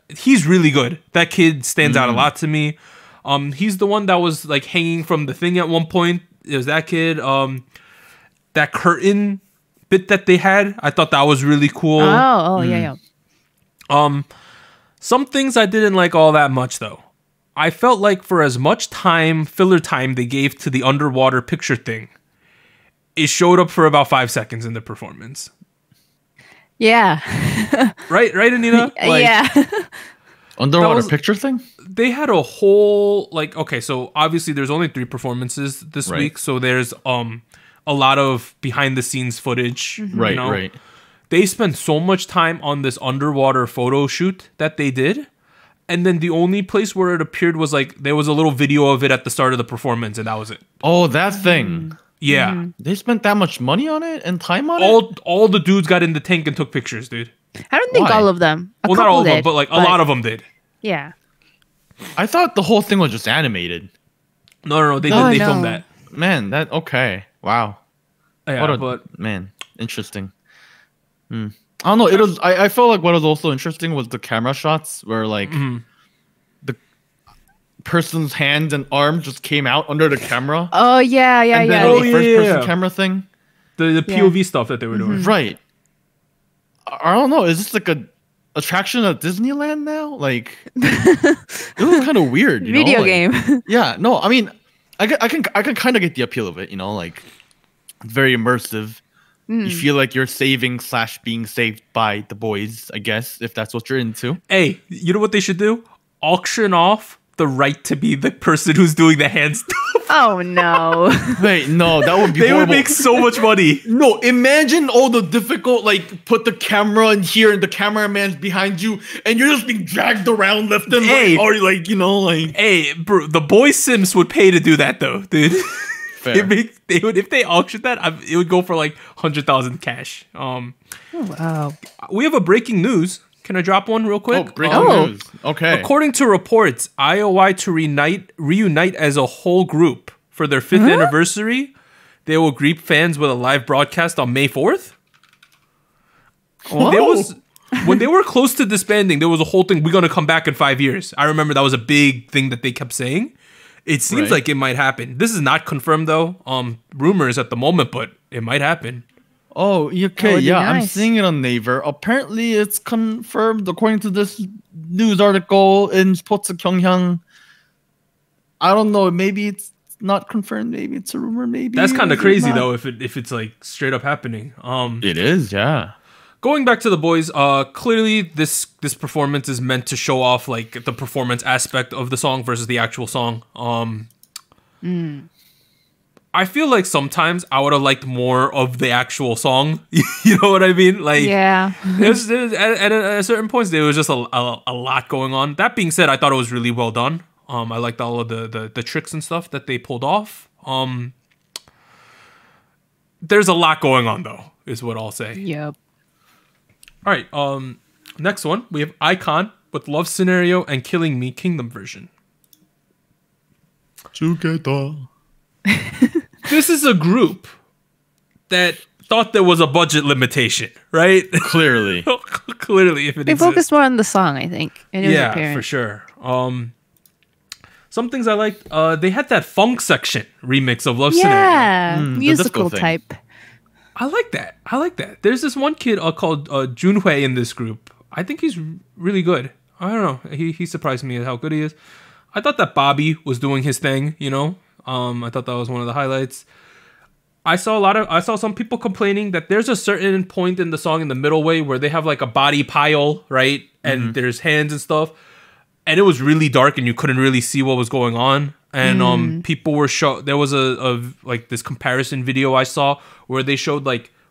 He's really good. That kid stands out a lot to me. He's the one that was like hanging from the thing at one point. It was that kid. That curtain bit that they had, I thought that was really cool. Yeah. Some things I didn't like all that much, though. I felt like for as much filler time they gave to the underwater picture thing, it showed up for about 5 seconds in the performance. Yeah. Right, Anita? Yeah. Underwater picture thing? They had a whole okay, so obviously there's only 3 performances this week, so there's a lot of behind the scenes footage. Right. They spent so much time on this underwater photo shoot that they did. And then the only place where it appeared was there was a little video of it at the start of the performance, and that was it. Oh, that thing. Yeah. They spent that much money on it and time on it? All the dudes got in the tank and took pictures, dude. I don't think all of them. Well, not all of them, but a lot of them did. Yeah. I thought the whole thing was just animated. No, they filmed that. Man, okay. Wow. Yeah, man, interesting. I don't know. It was. I felt like what was also interesting was the camera shots where the person's hand and arm just came out under the camera. Oh yeah. And then the first person camera thing. The POV stuff that they were doing. Right. I don't know. Is this like a attraction at Disneyland now? It was kind of weird. Video game. Yeah. No. I mean, I can kind of get the appeal of it. Very immersive. You feel like you're saving / being saved by the boys, I guess, if that's what you're into. Hey, you know what they should do? Auction off the right to be the person who's doing the hand stuff. Oh no. Wait, no, that would be They horrible. would make so much money. No, imagine all the difficult, put the camera in here and the cameraman's behind you and you're just being dragged around left and right. Hey, bro, the boy Sims would pay to do that though, dude. Fair. They would if they auctioned that. It would go for 100,000 cash. Wow. We have a breaking news. Can I drop one real quick? Oh, breaking news. Okay. According to reports, IOI to reunite as a whole group for their 5th anniversary. They will greet fans with a live broadcast on May 4th. When they were close to disbanding, there was a whole thing. We're gonna come back in 5 years. I remember that was a big thing that they kept saying. It seems like it might happen. This is not confirmed though. Rumors at the moment, but it might happen. Oh, okay. Yeah, nice. I'm seeing it on Naver. Apparently, it's confirmed according to this news article in Sports Gyeongyang. I don't know. Maybe it's not confirmed. Maybe it's a rumor. Maybe That's kind of crazy though. If it's straight up happening. It is. Yeah. Going back to the boys, clearly this performance is meant to show off the performance aspect of the song versus the actual song. I feel like sometimes I would have liked more of the actual song. You know what I mean? Yeah. At certain points there was just a lot going on. That being said, I thought it was really well done. I liked all of the tricks and stuff that they pulled off. There's a lot going on though, is what I'll say. Yep. All right, next one, we have Icon with Love Scenario and Killing Me Kingdom version. Together. This is a group that thought there was a budget limitation, right? Clearly. Clearly, if it They exists. focused more on the song, I think. And it was Yeah, apparent. for sure. Some things I liked, they had that funk section remix of Love Scenario. Yeah, the musical disco thing. type. I like that. There's this one kid called Junhui in this group. I think he's really good. I don't know. He surprised me at how good he is. I thought that Bobby was doing his thing, I thought that was one of the highlights. I saw some people complaining that there's a certain point in the song in the middle way where they have a body pile, right? And there's hands and stuff. And it was really dark and you couldn't really see what was going on. And people were there was a this comparison video I saw where they showed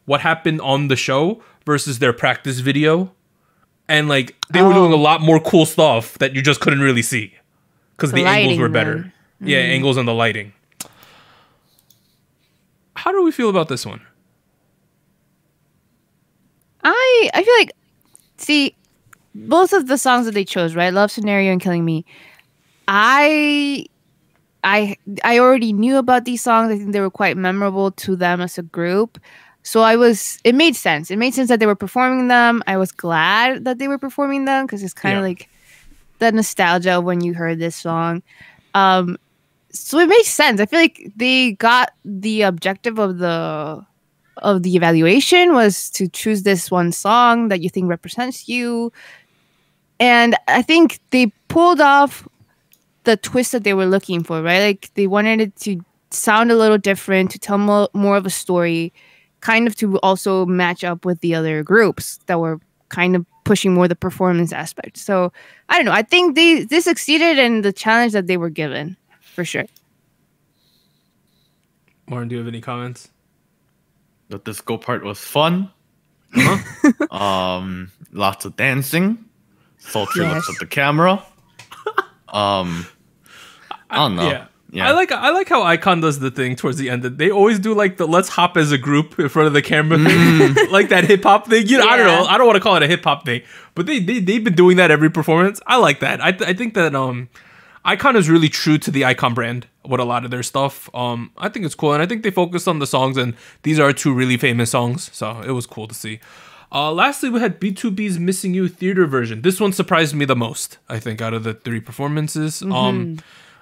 what happened on the show versus their practice video. And they were doing a lot more cool stuff that you just couldn't really see because the angles were better. Yeah, angles and the lighting. How do we feel about this one? I feel like, see, both of the songs that they chose, right? Love Scenario and Killing Me. I already knew about these songs. I think they were quite memorable to them as a group. So it made sense. It made sense that they were performing them. I was glad that they were performing them because it's kind of that nostalgia of when you heard this song. So it made sense. I feel like they got the objective of the evaluation was to choose this one song that you think represents you. And I think they pulled off the twist that they were looking for, right? They wanted it to sound a little different, to tell more of a story, kind of to also match up with the other groups that were kind of pushing more the performance aspect. So I don't know. I think they succeeded in the challenge that they were given, for sure. Warren, do you have any comments? The disco part was fun. Lots of dancing. Sultry looks at the camera. I don't know. Yeah. I like how iKON does the thing towards the end. They always do like the let's hop as a group in front of the camera thing. Like that hip hop thing. You know, I don't know. I don't want to call it a hip hop thing, but they've been doing that every performance. I like that. I think that iKON is really true to the iKON brand with a lot of their stuff. I think it's cool, and I think they focused on the songs, and these are two really famous songs, so it was cool to see. Lastly, we had B2B's Missing You theater version. This one surprised me the most, I think, out of the three performances.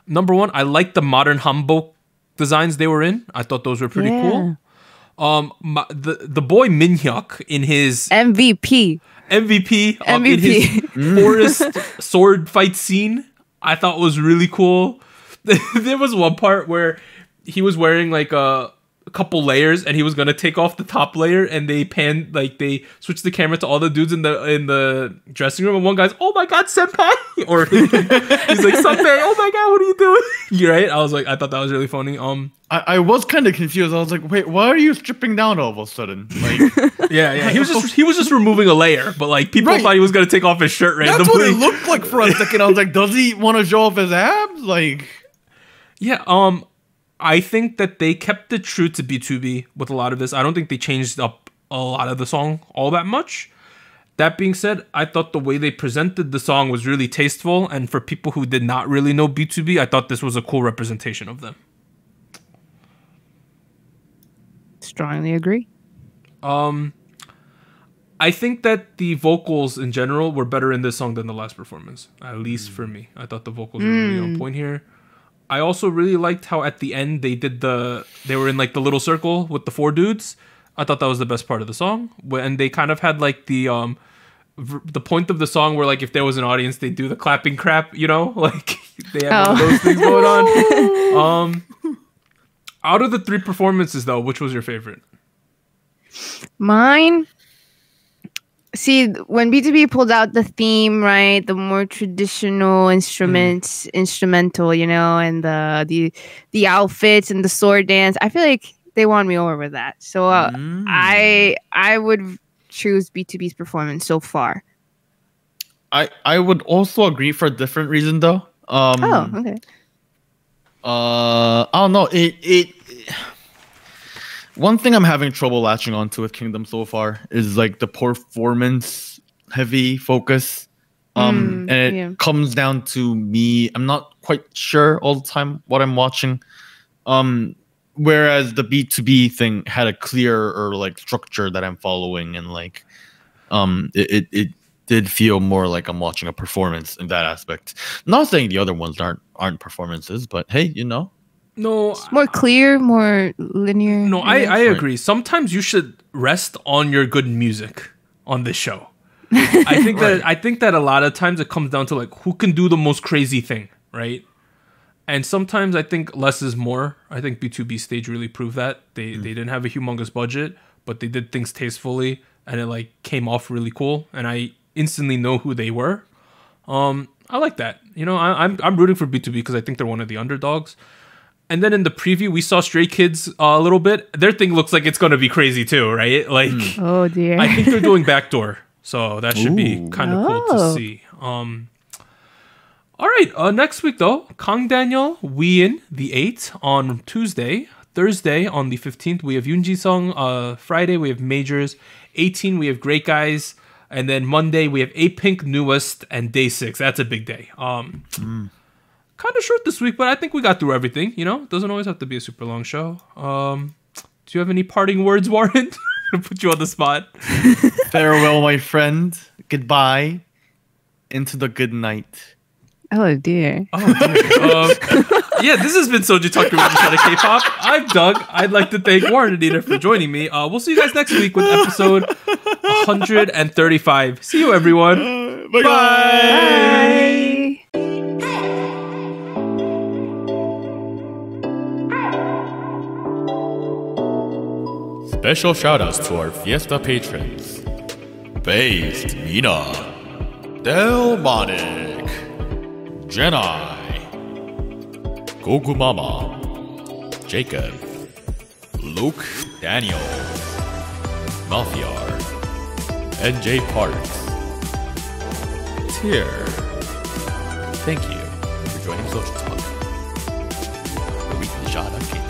Number one, I liked the modern hanbok designs they were in. I thought those were pretty cool. The boy Minhyuk in his MVP in his forest sword fight scene, I thought was really cool. There was one part where he was wearing like a couple layers, and he was gonna take off the top layer, and they switched the camera to all the dudes in the dressing room, and one guy's, "Oh my god, senpai!" or he's like, "Senpai, oh my god, what are you doing?" You're right. I thought that was really funny. I was kind of confused. I was like, "Wait, why are you stripping down all of a sudden?" Like, yeah. He was just removing a layer, but like people thought he was gonna take off his shirt randomly. That's what it looked like for a second. I was like, "Does he want to show off his abs?" Like, yeah. I think that they kept it true to B2B with a lot of this. I don't think they changed up a lot of the song all that much. That being said, I thought the way they presented the song was really tasteful, and for people who did not really know B2B, I thought this was a cool representation of them. Strongly agree. I think that the vocals in general were better in this song than the last performance, at least for me. I thought the vocals were really on point here. I also really liked how at the end they were in like the little circle with the four dudes. I thought that was the best part of the song. And they kind of had like the point of the song where like if there was an audience, they'd do the clapping crap, you know? Like they had one of those things going on. Out of the three performances though, which was your favorite? Mine? See, when B2B pulled out the theme, right, the more traditional instrumental, you know, and the outfits and the sword dance, I feel like they won me over with that. So I would choose B2B's performance so far. I would also agree for a different reason though. Okay. I don't know. One thing I'm having trouble latching onto with Kingdom so far is like the performance heavy focus. And it comes down to me. I'm not quite sure all the time what I'm watching. Whereas the B2B thing had a clearer like structure that I'm following, and like it did feel more like I'm watching a performance in that aspect. Not saying the other ones aren't performances, but hey, you know. No, it's more clear, more linear. No, I agree. Sometimes you should rest on your good music on this show. I think that a lot of times it comes down to like who can do the most crazy thing, right? And sometimes I think less is more. I think B2B stage really proved that. They didn't have a humongous budget, but they did things tastefully, and it like came off really cool. And I instantly know who they were. I like that. You know, I'm rooting for B2B because I think they're one of the underdogs. And then in the preview, we saw Stray Kids a little bit. Their thing looks like it's going to be crazy too, right? Like, oh dear. I think they're doing Backdoor, so that should be kind of cool to see. All right, next week though, Kang Daniel, Wheein, the 8th on Tuesday. Thursday on the 15th, we have Yoonji Sung. Friday, we have Majors. 18, we have Great Guys. And then Monday, we have A-Pink, Newest, and Day 6. That's a big day. Kind of short this week, but I think we got through everything. You know, it doesn't always have to be a super long show. Do you have any parting words, Warren? To put you on the spot. Farewell, my friend. Goodbye. Into the good night. Oh dear. Yeah, this has been SojuTalk Crew Kpop. I'm Doug. I'd like to thank Warren and Anita for joining me. We'll see you guys next week with episode 135. See you, everyone. Bye. Bye. Special shoutouts to our Fiesta patrons: Based, Mina, Delmonic, Jedi, Goku Mama, Jacob, Luke Daniels, Malfiar, NJ Parks, Tier. Thank you for joining SojuTalk, the weekly shot of K-pop.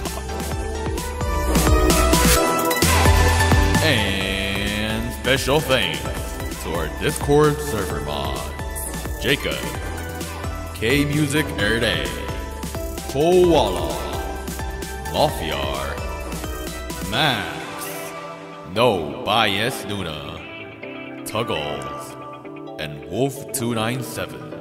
And special thanks to our Discord server mods: Jacob, K Music Erday, Koala, Malfiar, Max, No Bias Nuna, Tuggles, and Wolf297.